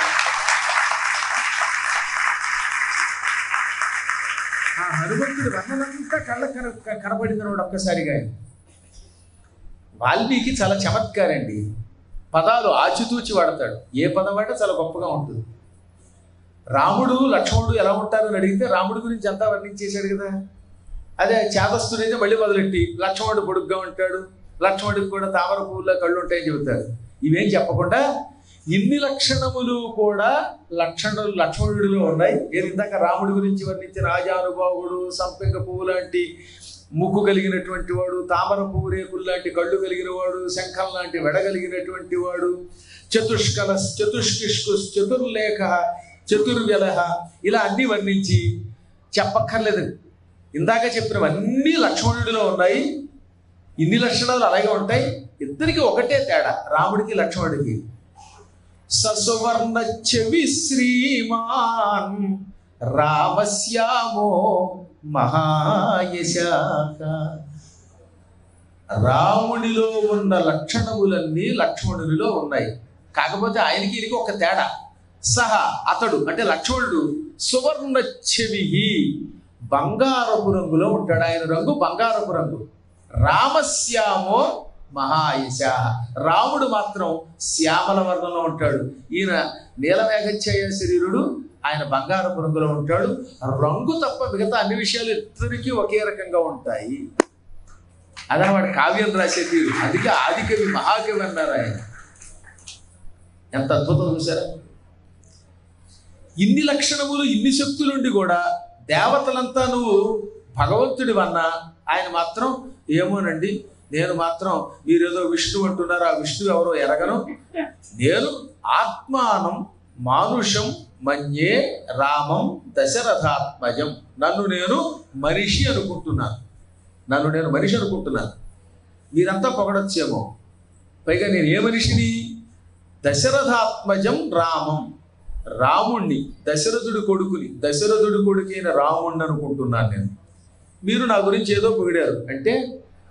ఆ హనుమంతుడి వర్ణనంతా కళ్ళకు కనపడింది ఒక్కసారిగా. వాల్మీకి చాలా చమత్కారండి. పదాలు ఆచితూచి వాడతాడు. ఏ పదం అంటే చాలా గొప్పగా ఉంటుంది. రాముడు లక్ష్మణుడు ఎలా ఉంటారు అని అడిగితే రాముడి గురించి అంతా వర్ణించేశాడు కదా. అదే చేతస్థుడైతే మళ్ళీ మొదలెట్టి లక్ష్మణుడు పొడుగ్గా ఉంటాడు, లక్ష్మణుడికి కూడా తామర పువ్వుల్లో కళ్ళు ఉంటాయని చెబుతారు. ఇవేం చెప్పకుండా ఇన్ని లక్షణములు కూడా లక్ష్మణుడిలో ఉన్నాయి. ఏది ఇందాక రాముడి గురించి వర్ణించిన రాజానుభావుడు, సంపెంగ పువ్వు లాంటి ముక్కు కలిగినటువంటి వాడు, తామర పువ్వు రేకులు లాంటి కళ్ళు కలిగిన వాడు, శంఖం లాంటి వెడగలిగినటువంటి వాడు, చతుష్కిష్కు చతుర్లేఖ చతుర్వ్యలహ ఇలా అన్ని వర్ణించి చెప్పక్కర్లేదు. ఇందాక చెప్పినవన్నీ లక్ష్మణుడిలో ఉన్నాయి. ఇన్ని లక్షణాలు అలాగే ఉంటాయి. ఇద్దరికి ఒకటే తేడా, రాముడికి లక్ష్మణుడికి. ససువర్ణ చెవి శ్రీమాన్ రామశ్యామో మహాయశాఖ. రాముడిలో ఉన్న లక్షణములన్నీ లక్ష్మణుడిలో ఉన్నాయి. కాకపోతే ఆయనకి ఇది ఒక తేడా. సహా అతడు అంటే లక్ష్మణుడు సువర్ణ చెవి బంగారపు రంగులో ఉంటాడు. ఆయన రంగు బంగారపు రంగు. రామశ్యామో మహాయశ. రాముడు మాత్రం శ్యామల వర్ణంలో ఉంటాడు. ఈయన నీలమేఘఛాయ శరీరుడు, ఆయన బంగారపు రంగులో ఉంటాడు. రంగు తప్ప మిగతా అన్ని విషయాలు ఇద్దరికీ ఒకే రకంగా ఉంటాయి. అదనమాట కావ్యం రాసే తీరు. అందుకే ఆదికవి మహాకవి అన్నారు ఆయన. ఎంత అద్భుతం చూసారా. ఇన్ని లక్షణములు ఇన్ని శక్తులుండి కూడా దేవతలంతా నువ్వు భగవంతుడివన్నా ఆయన మాత్రం ఏమోనండి, నేను మాత్రం మీరేదో విష్ణు అంటున్నారు, ఆ విష్ణు ఎవరో ఎరగను, నేను ఆత్మానం మానుషం మన్యే రామం దశరథాత్మజం. నన్ను నేను మనిషి అనుకుంటున్నాను. మీరంతా పొగడొచ్చేమో. పైగా నేను ఏ మనిషిని? దశరథాత్మజం రామం. రాముణ్ణి, దశరథుడి కొడుకుని, దశరథుడి కొడుకైన రాముణ్ణి అనుకుంటున్నాను నేను. మీరు నా గురించి ఏదో పొగిడారు అంటే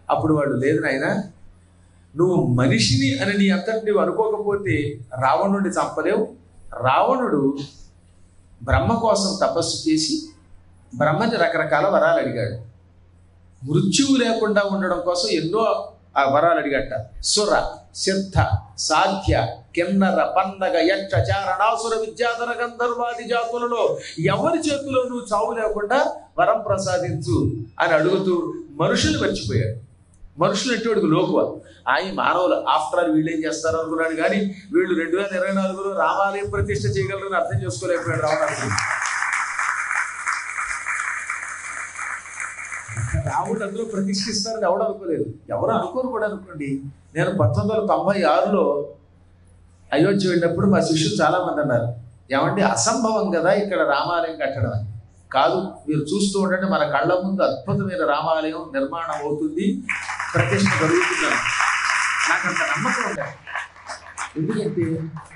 అప్పుడు వాడు, లేదు నాయన, నువ్వు మనిషిని అని నీ అంతటి నువ్వు అనుకోకపోతే రావణుడిని చంపలేవు. రావణుడు బ్రహ్మ కోసం తపస్సు చేసి బ్రహ్మని రకరకాల వరాలు అడిగాడు. మృత్యువు లేకుండా ఉండడం కోసం ఎన్నో ఆ వరాలు అడిగట. సుర, సిద్ధ, సాధ్య, కిన్నర, పన్నగ, యక్ష, చారణాసుర, విద్యాధర, గంధర్వాది జాతులలో ఎవరి చేతిలో నువ్వు చావు లేకుండా వరం ప్రసాదించు అని అడుగుతూ మనుషులు మర్చిపోయాడు. మనుషులు అంటే వాడికి లోకువ. ఆయన మానవులు ఆఫ్టర్ ఆల్ వీళ్ళు ఏం చేస్తారు అనుకున్నాడు. కానీ వీళ్ళు 2024లో రామాలయం ప్రతిష్ఠ చేయగలరని అర్థం చేసుకోలేకపోయాడు రావణాసురుడు. రాముడు అందులో ప్రతిష్ఠిస్తారని ఎవడు అనుకోలేదు. ఎవరు అనుకోరు కూడా అనుకోండి. నేను 1996లో అయోధ్య వెళ్ళినప్పుడు మా శిష్యులు చాలామంది అన్నారు, ఏమంటే అసంభవం కదా ఇక్కడ రామాలయం కట్టడం అని. కాదు, మీరు చూస్తూ ఉండండి, మన కళ్ళ ముందు అద్భుతమైన రామాలయం నిర్మాణం అవుతుంది, ప్రతిష్ఠ జరుగుతుందని నాకు అంత నమ్మకం ఉంటాయి. ఎందుకంటే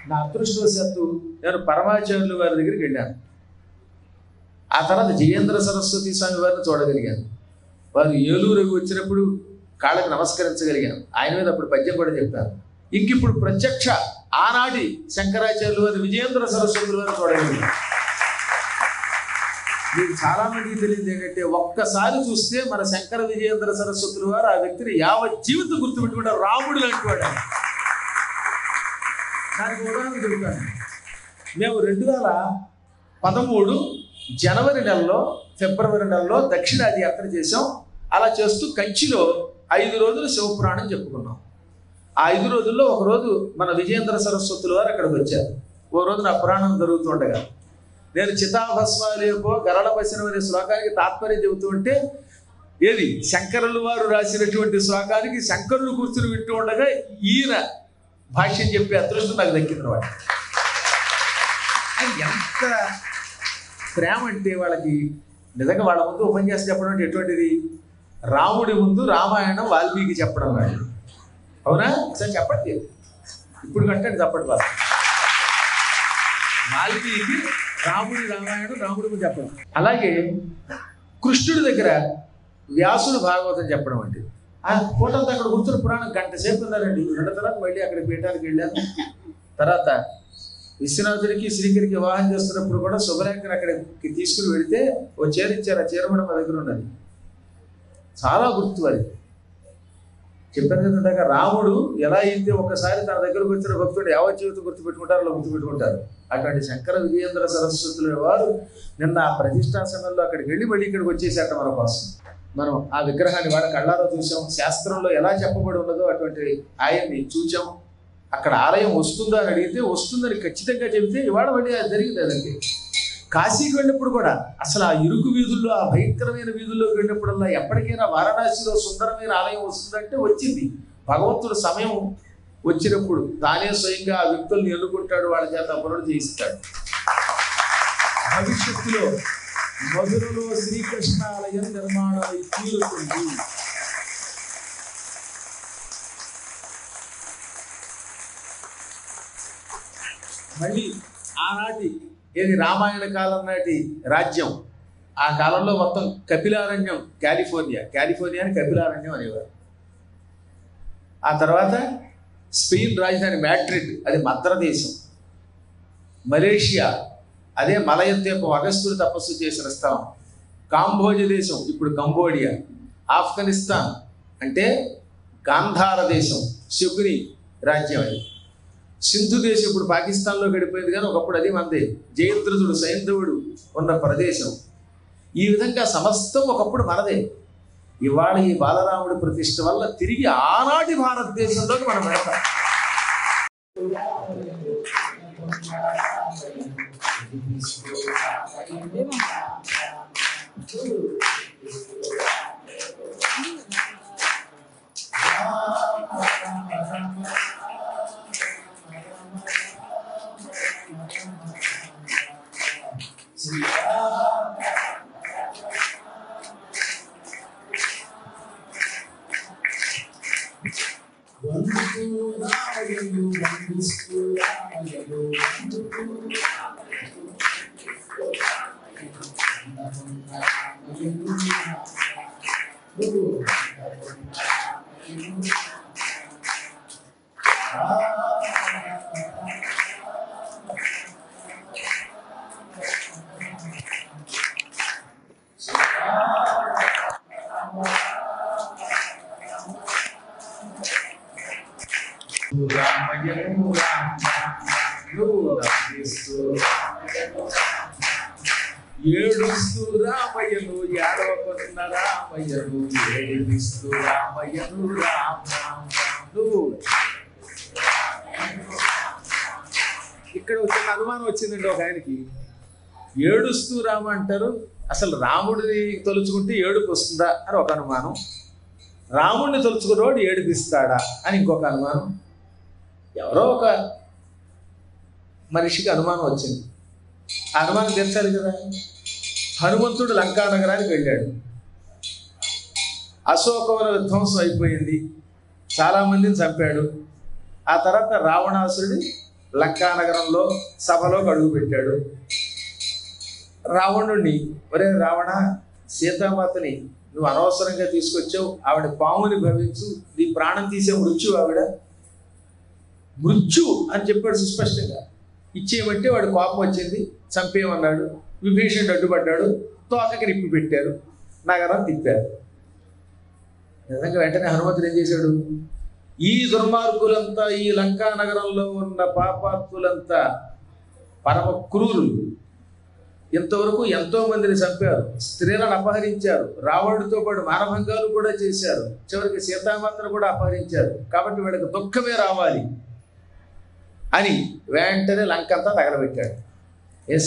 నా అదృష్టవశాత్తు నేను పరమాచార్యులు వారి దగ్గరికి వెళ్ళాను. ఆ తర్వాత జయేంద్ర సరస్వతి స్వామి వారిని చూడగలిగాను. వారు ఏలూరుకి వచ్చినప్పుడు కాళ్ళకి నమస్కరించగలిగాను. ఆయన మీద అప్పుడు పద్యం కూడా చెప్పాను. ఇంకిప్పుడు ప్రత్యక్ష ఆనాటి శంకరాచార్యులు వారి విజయేంద్ర సరస్వతులు వారిని చూడగలిగాను. మీకు చాలా మందికి తెలియదు ఏంటంటే, ఒక్కసారి చూస్తే మన శంకర విజయేంద్ర సరస్వతులు వారు ఆ వ్యక్తిని యావత్ జీవితం గుర్తుపెట్టుకుంటారు. రాముడు లాంటి వాడు. దానికి ఉదాహరణ చెబుతాను. మేము 2013 జనవరి నెలలో, ఫిబ్రవరి నెలలో దక్షిణాది యాత్ర చేసాం. అలా చేస్తూ కంచిలో 5 రోజులు శివపురాణం చెప్పుకున్నాం. ఆ 5 రోజుల్లో ఒక రోజు మన విజయేంద్ర సరస్వతులు వారు అక్కడికి వచ్చారు. ఓ రోజు నా పురాణం జరుగుతుండగా నేను చితాభస్మాలేపో గరళ వచనం అనే శ్లోకానికి తాత్పర్యం చెబుతూ ఉంటే, ఏది శంకరులు వారు రాసినటువంటి శ్లోకానికి శంకరులు కూర్చుని వింటూ ఉండగా ఈయన భాష్యం చెప్పే అదృష్టం నాకు దక్కింది అన్నమాట. ఎంత ప్రేమ అంటే వాళ్ళకి. నిజంగా వాళ్ళ ముందు ఉపన్యాసం చెప్పడం అంటే ఎటువంటిది? రాముడి ముందు రామాయణం వాల్మీకి చెప్పడం వాళ్ళు. అవునా? సార్ చెప్పండి, ఇప్పుడు కట్టండి తప్పటి వాళ్ళు. వాల్మీకి రాముడి రామాయణం రాముడి ముందు చెప్పడం. అలాగే కృష్ణుడి దగ్గర వ్యాసుడు భాగవతం చెప్పడం అంటే, ఆ పూటంతా అక్కడ కూర్చుని పురాణం గంట సేపు ఉన్నారండి. గంట తర్వాత మళ్ళీ అక్కడ పీఠానికి వెళ్ళాను. తర్వాత విశ్వనాథుడికి శ్రీకరికి వివాహం చేస్తున్నప్పుడు కూడా శుభలేఖను అక్కడికి తీసుకుని వెళితే ఓ చీర ఇచ్చారు. ఆ చీర కూడా మా దగ్గర ఉన్నది. చాలా గుర్తు అది. చెప్పాను కదా, రాముడు ఎలా అయితే ఒకసారి తన దగ్గరకు వచ్చిన భక్తుడు యావత్ జీవితం గుర్తుపెట్టుకుంటారు, అలా గుర్తుపెట్టుకుంటారు. అటువంటి శంకర విజయేంద్ర సరస్వతుల వారు నిన్న ఆ ప్రతిష్టా సమయంలో అక్కడికి వెళ్ళి మళ్ళీ ఇక్కడికి వచ్చేసాట మన కోసం. మనం ఆ విగ్రహాన్ని వాళ్ళ కళ్ళారో చూసాం. శాస్త్రంలో ఎలా చెప్పబడి ఉన్నదో అటువంటి ఆయన్ని చూచాం. అక్కడ ఆలయం వస్తుందా అని అడిగితే వస్తుందని ఖచ్చితంగా చెబితే ఇవాళ మళ్ళీ అది జరిగింది. అదండి కాశీకి వెళ్ళినప్పుడు కూడా అసలు ఆ ఇరుకు వీధుల్లో, ఆ భయంకరమైన వీధుల్లోకి వెళ్ళినప్పుడల్లా ఎప్పటికైనా వారణాసిలో సుందరమైన ఆలయం వస్తుందంటే వచ్చింది. భగవంతుడు సమయం వచ్చినప్పుడు తానే స్వయంగా ఆ వ్యక్తుల్ని ఎన్నుకుంటాడు, వాళ్ళ చేత పనులు చేయిస్తాడు. భవిష్యత్తులో మధురలో శ్రీకృష్ణ ఆలయం నిర్మాణం తీరుతుంది. మళ్ళీ ఆనాటి ఏది రామాయణ కాలం నాటి రాజ్యం, ఆ కాలంలో మొత్తం కపిలారణ్యం, కాలిఫోర్నియాని కపిలారణ్యం అనేవారు. ఆ తర్వాత స్పెయిన్ రాజధాని మాడ్రిడ్, అది మద్ర దేశం. మలేషియా, అదే మలయ ద్వీపం, అగస్త్యుడు తపస్సు చేసిన స్థలం. కాంబోజ దేశం, ఇప్పుడు కంబోడియా. ఆఫ్ఘనిస్తాన్ అంటే గాంధార దేశం, శకుని రాజ్యం అది. సింధు దేశం ఇప్పుడు పాకిస్తాన్లో గడిపోయింది, కానీ ఒకప్పుడు అది మందే. జయద్రథుడు, సైంధవుడు ఉన్న ప్రదేశం. ఈ విధంగా సమస్తం ఒకప్పుడు మనదే. ఇవాళ ఈ బాలరాముడి ప్రతిష్ఠ వల్ల తిరిగి ఆనాటి భారతదేశంలోకి మనం వెళ్తాం. ఏడుస్తూ రామయ్యను ఏడవకున్న రామయ్యను ఏడిస్తూ రామయ్యను రాముడు. ఇక్కడ వచ్చిన అనుమానం వచ్చిందండి ఒక ఆయనకి. ఏడుస్తూ రామ అంటారు, అసలు రాముడిని తలుచుకుంటే ఏడుపు వస్తుందా అని ఒక అనుమానం, రాముడిని తలుచుకున్నవాడు ఏడిపిస్తాడా అని ఇంకొక అనుమానం. ఎవరో ఒక మనిషికి అనుమానం వచ్చింది. ఆ అనుమానం తీర్చాలి కదా. హనుమంతుడు లంకా నగరానికి వెళ్ళాడు. అశోకవన విధ్వంసం అయిపోయింది, చాలామందిని చంపాడు. ఆ తర్వాత రావణాసురుడి లంకా నగరంలో సభలోకి అడుగు పెట్టాడు. రావణుడిని, ఒరే రావణ, సీతామాతని నువ్వు అనవసరంగా తీసుకొచ్చావు, ఆవిడ పాముని భవించు, నీ ప్రాణం తీసే మృత్యు ఆవిడ, మృత్యు అని చెప్పాడు సుస్పష్టంగా. ఇచ్చేయమంటే వాడు కోపం వచ్చింది, చంపేయమన్నాడు. విభీషణుడు అడ్డుపడ్డాడు, తోకకి నిప్పి పెట్టారు, నగరం తిప్పారు. నిజంగా వెంటనే హనుమంతుడు ఏం చేశాడు? ఈ దుర్మార్గులంతా, ఈ లంకా నగరంలో ఉన్న పాపాత్ములంతా పరమ క్రూరులు. ఇంతవరకు ఎంతో మందిని చంపారు, స్త్రీలను అపహరించారు, రావణుడితో పాటు మానభంగాలు కూడా చేశారు, చివరికి సీతామాతను కూడా అపహరించారు. కాబట్టి వీళ్ళకి దుఃఖమే రావాలి అని వెంటనే లంకంతా తగలబెట్టాడు.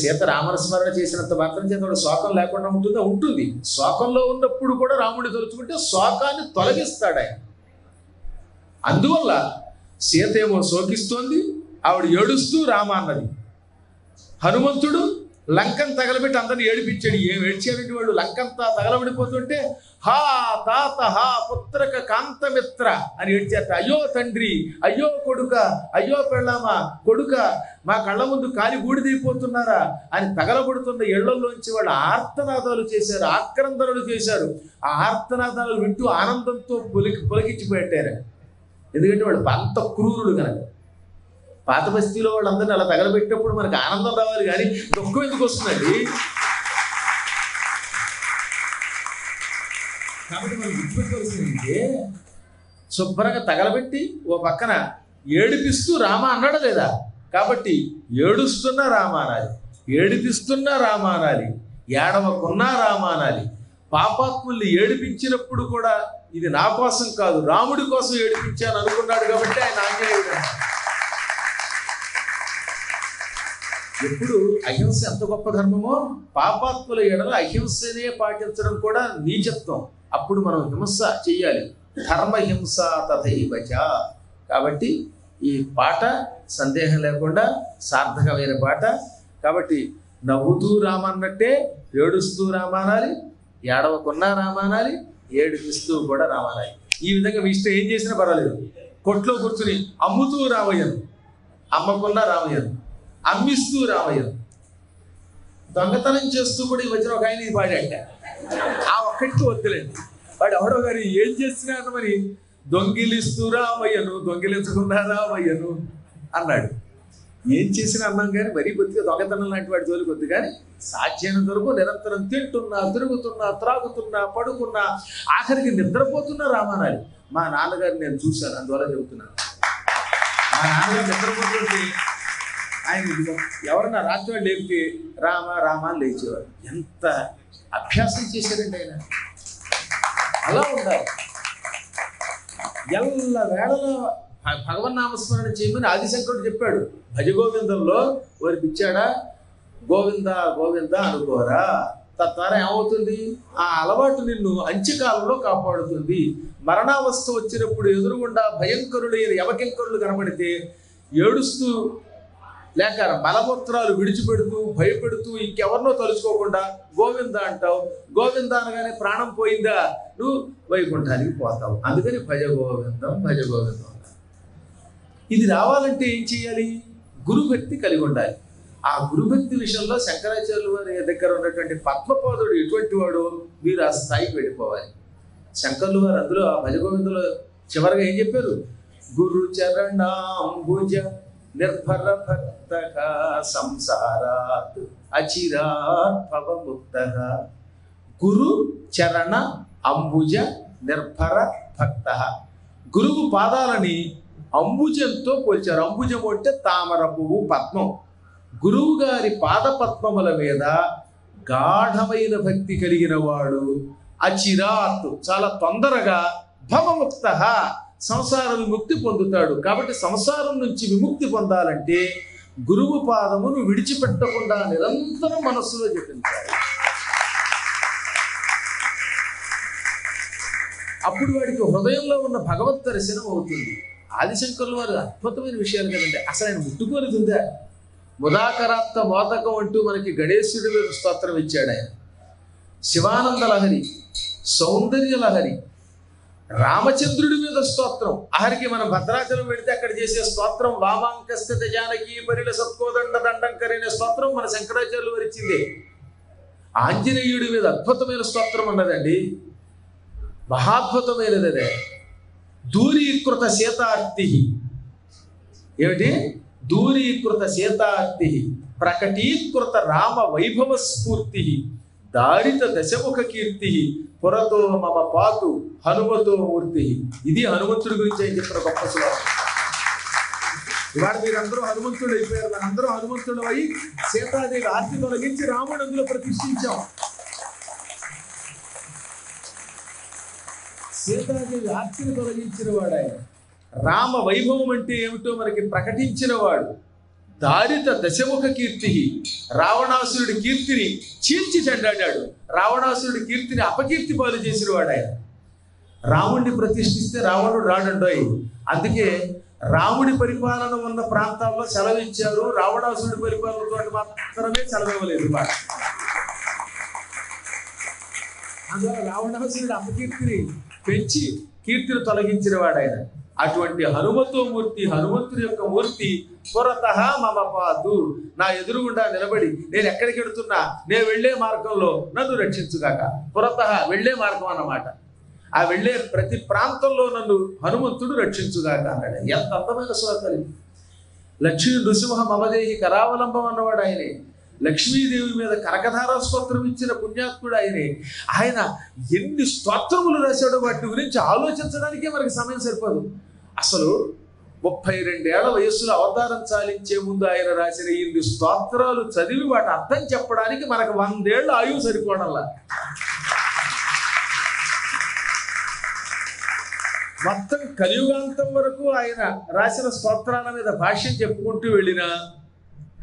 సీత రామస్మరణ చేసినంత మాత్రం చేత వాడు శోకం లేకుండా ఉంటుందా? ఉంటుంది. శోకంలో ఉన్నప్పుడు కూడా రాముడిని తలుచుకుంటే శోకాన్ని తొలగిస్తాడు ఆయన. అందువల్ల సీత ఏమో శోకిస్తోంది, ఆవిడ ఏడుస్తూ రామ అన్నది. హనుమంతుడు లంకను తగలబెట్టి అందరిని ఏడిపించాడు. ఏం ఏడ్చాడంటే వాళ్ళు లంకంతా తగలబడిపోతుంటే హా తాత హా పుత్రక కాంతమిత్ర అని ఏడ్చారట. అయ్యో తండ్రి, అయ్యో కొడుక, అయ్యో పెళ్ళామా, కొడుక, మా కళ్ళ ముందు కాలి బూడిదైపోతున్నారా అని తగలబడుతున్న ఇళ్లలోంచి వాళ్ళు ఆర్తనాదాలు చేశారు, ఆక్రందనలు చేశారు. ఆ ఆర్తనాదాలు వింటూ ఆనందంతో పొలికించి పెట్టారు. ఎందుకంటే వాడు అంత క్రూరుడు కనుక. పాత బస్తీలో వాళ్ళందరినీ అలా తగలబెట్టినప్పుడు మనకు ఆనందం రావాలి, కానీ దుఃఖం ఎందుకు వస్తుందండి? కాబట్టి మనం గుర్తుపెట్టుకోవాల్సిందంటే, శుభ్రంగా తగలబెట్టి ఓ పక్కన ఏడిపిస్తూ రామ అన్నాడా లేదా? కాబట్టి ఏడుస్తున్న రామ అనాలి, ఏడిపిస్తున్న రామ అనాలి, ఏడవకున్నా రామ అనాలి. పాపాత్ముల్ని ఏడిపించినప్పుడు కూడా ఇది నా కోసం కాదు, రాముడి కోసం ఏడిపించాను అనుకున్నాడు కాబట్టి ఆయన ఆంజనేయుడు. ఎప్పుడు అహింస ఎంత గొప్ప ధర్మమో, పాపాత్ముల ఎడల అహింసనే పాటించడం కూడా నీచత్వం. అప్పుడు మనం హింస చెయ్యాలి. ధర్మహింస తథైవచ. కాబట్టి ఈ పాట సందేహం లేకుండా సార్థకమైన పాట. కాబట్టి నవ్వుతూ రామన్నట్టే ఏడుస్తూ రామానాలి, ఏడవకున్నా రామానాలి, ఏడిపిస్తూ కూడా రామానాలి. ఈ విధంగా మీ ఇష్టం ఏం చేసినా పర్వాలేదు. కొట్లో కూర్చుని అమ్ముతూ రామయ్యను, అమ్మకున్నా రామయ్యను, అమ్మిస్తూ రామయ్యను, దొంగతనం చేస్తూ కూడా ఈ మధ్యన ఒక ఆయన ఇది పాడాట. ఆ ఒక్కటి వద్దులేండి, వాడు ఎవడో గారి ఏం చేస్తున్నాను మరి దొంగిలిస్తూ రామయ్యను, దొంగిలించకుండా రామయ్యను అన్నాడు. ఏం చేసినా అన్నాం కానీ మరీ కొద్దిగా దొంగతనం లాంటి వాడి జోలికి వద్దు. కానీ సాధ్యమైనంత వరకు నిరంతరం తింటున్నా, తిరుగుతున్నా, త్రాగుతున్నా, పడుకున్నా, ఆఖరికి నిద్రపోతున్నా రామానాలి. మా నాన్నగారిని నేను చూశాను, అందువల్ల చెబుతున్నాను. మా నాన్నగారు నిద్రపోతుంటే ఆయన ఎవరన్నా రాత్రి వాళ్ళు లేపితే రామ రామ అని లేచేవారు. ఎంత అభ్యాసం చేశారండి ఆయన. అలా ఉండాలి. ఎల్ల వేళలో భగవన్నామస్మరణ చేయమని ఆదిశంకరుడు చెప్పాడు. భజగోవిందంలో వారికి ఇచ్చాడా, గోవింద గోవింద అనుకోరా. తద్వారా ఏమవుతుంది? ఆ అలవాటు నిన్ను అంత్యకాలంలో కాపాడుతుంది. మరణావస్థ వచ్చినప్పుడు ఎదురుగుండా భయంకరులైన యమకింకరులు కనబడితే ఏడుస్తూ లేక మలమూత్రాలు విడిచిపెడుతూ భయపెడుతూ ఇంకెవరినో తలుచుకోకుండా గోవింద అంటావు. గోవింద అనగానే ప్రాణం పోయిందా, నువ్వు వైకుంఠానికి పోతావు. అందుకని భజ గోవిందం భజ గోవిందం. ఇది రావాలంటే ఏం చేయాలి? గురుభక్తి కలిగి ఉండాలి. ఆ గురుభక్తి విషయంలో శంకరాచార్యుల వారి దగ్గర ఉన్నటువంటి పద్మపాదుడు ఎటువంటి వాడు, మీరు ఆ స్థాయికి వెళ్ళిపోవాలి. శంకర్లు వారు అందులో ఆ భజగోవిందులో చివరిగా ఏం చెప్పారు? గురు చరణాంబుజ నిర్భర భక్త సంసారాత్ అచిరాత్ భవముక్త. గురు చరణ అంబుజ నిర్భర భక్త. గురువు పాదాలని అంబుజంతో పోల్చారు. అంబుజం అంటే తామర పువ్వు, పద్మం. గురువు గారి పాద పద్మముల మీద గాఢమైన భక్తి కలిగిన వాడు అచిరాత్ చాలా తొందరగా భవముక్త సంసార విముక్తి పొందుతాడు. కాబట్టి సంసారం నుంచి విముక్తి పొందాలంటే గురువు పాదమును విడిచిపెట్టకుండా నిరంతరం మనస్సులో జపించాలి. అప్పుడు వాడికి హృదయంలో ఉన్న భగవత్ దర్శనం అవుతుంది. ఆదిశంకరుల వారు అద్భుతమైన విషయాలు కదండి. అసలు ఆయన ముట్టుకోనిది ఉందా? ముదాకరాత్త మోదకం అంటూ మనకి గణేశుడి మీద స్తోత్రం ఇచ్చాడు ఆయన. శివానంద లహరి, సౌందర్య లహరి, రామచంద్రుడి మీద స్తోత్రం. ఆఖరికి మనం భద్రాచలం వెళితే అక్కడ చేసే స్తోత్రం వామాంకస్థిత జానకి పరిల సత్కోదండ దండంకరైన స్తోత్రం మన శంకరాచార్యులు వారు ఇచ్చిందే. ఆంజనేయుడి మీద అద్భుతమైన స్తోత్రం ఉన్నదండి, మహాద్భుతమైనది. అదే దూరీకృత సీతార్తి. ఏమిటి? దూరీకృత సీతార్తి ప్రకటీకృత రామ వైభవ స్ఫూర్తి దారిత దశముఖ కీర్తి పురతో మమ పాతు హనుమతో మూర్తి. ఇది హనుమంతుడి గురించి ఆయన చెప్పిన గొప్ప శ్లోకం. ఇవాళ మీరందరూ హనుమంతుడు అయిపోయారు. మనందరూ హనుమంతుడు అయి సీతాదేవి ఆర్తి తొలగించి రాముడు అందులో ప్రతిష్ఠించాం. సీతాదేవి ఆర్తిని తొలగించిన వాడు ఆయన. రామ వైభవం అంటే ఏమిటో మనకి ప్రకటించిన వాడు. దారిత దశముఖ కీర్తి, రావణాసురుడి కీర్తిని చీల్చి చెండాడాడు. రావణాసురుడి కీర్తిని అపకీర్తి పాలు చేసిన వాడు ఆయన. రాముడిని ప్రతిష్ఠిస్తే రావణుడు రాడండోయ్. అందుకే రాముడి పరిపాలన ఉన్న ప్రాంతాల్లో సెలవు ఇచ్చారు, రావణాసురుడి పరిపాలనతో మాత్రమే సెలవు ఇవ్వలేదు. అందువల్ల రావణాసురుడి అపకీర్తిని పెంచి కీర్తిని తొలగించిన వాడు ఆయన. అటువంటి హనుమతో మూర్తి, హనుమంతుడి యొక్క మూర్తి పురతః మమ పాతు, నా ఎదురుగుండా నిలబడి నేను ఎక్కడికి వెడుతున్నా నేను వెళ్లే మార్గంలో నన్ను రక్షించుగాక. పురతః వెళ్లే మార్గం అన్నమాట. ఆ వెళ్లే ప్రతి ప్రాంతంలో నన్ను హనుమంతుడు రక్షించుగాక అన్నాడు. ఎంత అందమైన శ్లోకాలు. లక్ష్మీ నృసింహ మమదేహి కరావలంబం అన్నవాడు ఆయనే. లక్ష్మీదేవి మీద కనకధార స్తోత్రం ఇచ్చిన పుణ్యాత్ముడు ఆయనే. ఆయన ఎన్ని స్తోత్రములు రాశాడో వాటి గురించి ఆలోచించడానికే మనకి సమయం సరిపోదు. అసలు 32 ఏళ్ల వయస్సులో అవతారం చాలించే ముందు ఆయన రాసిన ఇన్ని స్తోత్రాలు చదివి వాటి అర్థం చెప్పడానికి మనకు 100 ఏళ్ళ ఆయువు సరిపోవడంలా. మొత్తం కలియుగాంతం వరకు ఆయన రాసిన స్తోత్రాల మీద భాష్యం చెప్పుకుంటూ వెళ్ళినా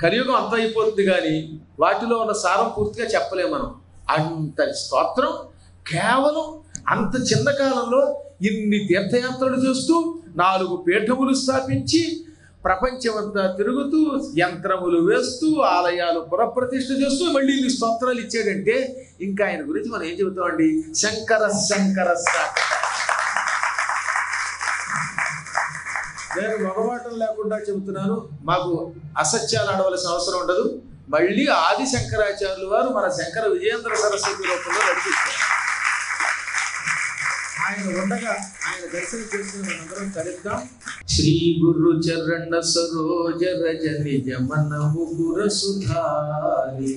కలియుగం అంత అయిపోతుంది, కానీ వాటిలో ఉన్న సారం పూర్తిగా చెప్పలేము మనం. అంత స్తోత్రం కేవలం అంత చిన్న కాలంలో ఇన్ని తీర్థయాత్రలు చేస్తూ 4 పీఠములు స్థాపించి ప్రపంచమంతా తిరుగుతూ యంత్రములు వేస్తూ ఆలయాలు పునఃప్రతిష్ఠ చేస్తూ మళ్ళీ ఇన్ని స్తోత్రాలు ఇచ్చాడంటే ఇంకా ఆయన గురించి మనం ఏం చెబుతామండి? శంకర శంకర. నేను మగవాటం లేకుండా చెబుతున్నాను, మాకు అసత్యాలు ఆడవలసిన అవసరం ఉండదు. మళ్ళీ ఆది శంకరాచార్యులు వారు మన శంకర విజయేంద్ర సరస్వతి రూపంలో నడిపిస్తారు. ఆయన ఉండగా ఆయన దర్శనం చేసుకుని మనందరం తరిద్దాం. శ్రీ గురు చరణ సరోజ రజ నిజ మన ముగుర సుధారి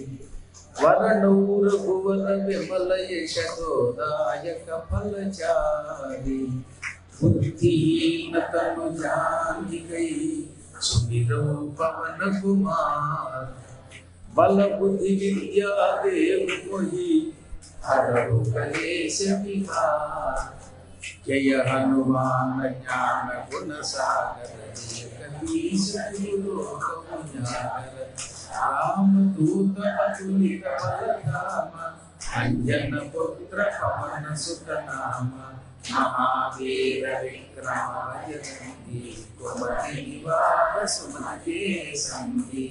వరణౌర భువన విమల యశోదాయక ఫలచారి బుద్ధిహీన తను జానికై సుమిరౌ పవన కుమార్ బల బుద్ధి విద్యా దేవు మొహి హరౌ కలేశ విహార్ జయ హనుమాన్ జ్ఞాన గుణ సాగర కపీశ రామదూత అతులిత బలధామ అంజన పుత్ర పవన సుత నామ మహావీర విక్రమార్జునంది కుమతి నివార సుమతే సంధి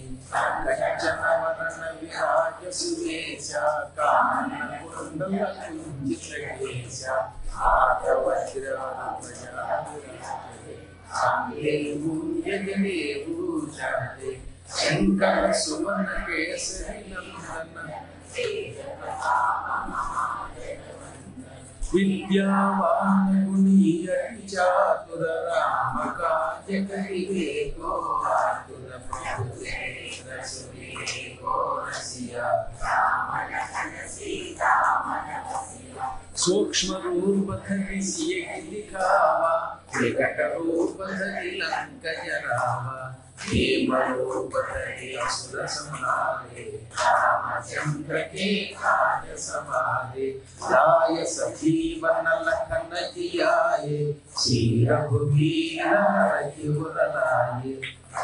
కంచన వరణ విరాజ సువేశ కానన కుండల కుంజిత కేశ శంకర సుమన కేసరి నందన విద్యావాన్ గుణీయతి చాతుర రామ కాజ కరిగే గో ఆతుర ప్రభుతే రసురే గో రసియా सूक्ष्म रूप धरि सिय दिखावा विकट रूप धरि लंक जरावा हेम रूप धरि असुर संहारे रामचंद्र के काज सवारे लाय सजीवन लखन जियाए श्री रघुवीर हरहि उर लाए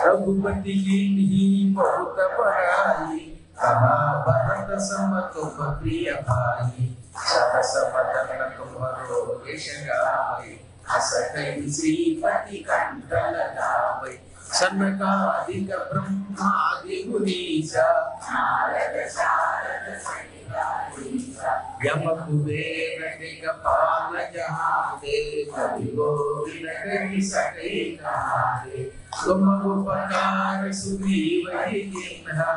रघुपति कीन्ही बहुत बड़ाई कहा भरत सम तुम प्रिय भाई सहस बदन तुम तुमरो यश गावै असकै श्रीपति कंठल गावै सनकादिक ब्रह्मादि मुनीसा नारद शारद सहिता यम कुबेर दिगपाल जहाते कवि गोविंद कहि सकै कहाते तुम उपकार सुग्रीव कीन्हा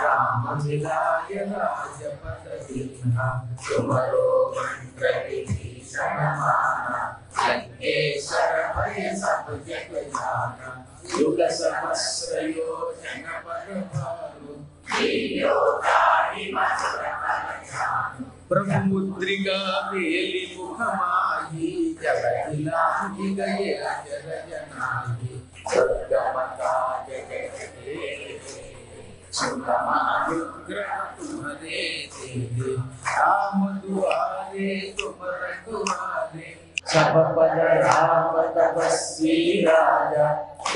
राम मिलाय राजपद दीन्हा तुमरो मंत्र विभीषण माना लंकेश्वर भय सब जग जाना युग सहस्र योजन पर भानु लील्यो ताहि मधुर फल जानु प्रभु मुद्रिका मेलि मुख माही जगति लांघि गए अजर जनाही स्वर्गमता जगते सुगमानुग्रह तुम्हारे तेरे राम दुआरे तुम रखवारे सब पद राम तपस्वी राजा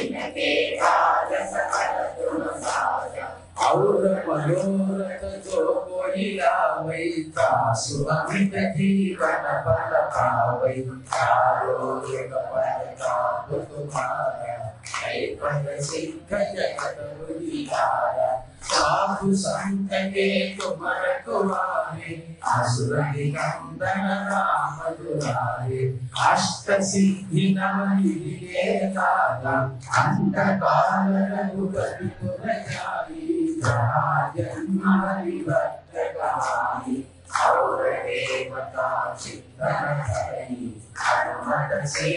इनके काज सकल तुम साजा और मनोरथ जो कोई लावै तासु अमित जीवन फल पावै चारो युग परताप तुम्हारा है पद सिद्ध जगत उजियारा साधु संत के तुम रखवारे असुर निकंदन राम दुलारे अष्ट सिद्धि नव निधि के दाता अंतकाल रघुपति पुर जाई जहाँ जन्म हरि भक्त कहाई और देवता चित्तन धरि हनुमत से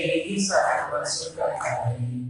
सर्व सुख हरि।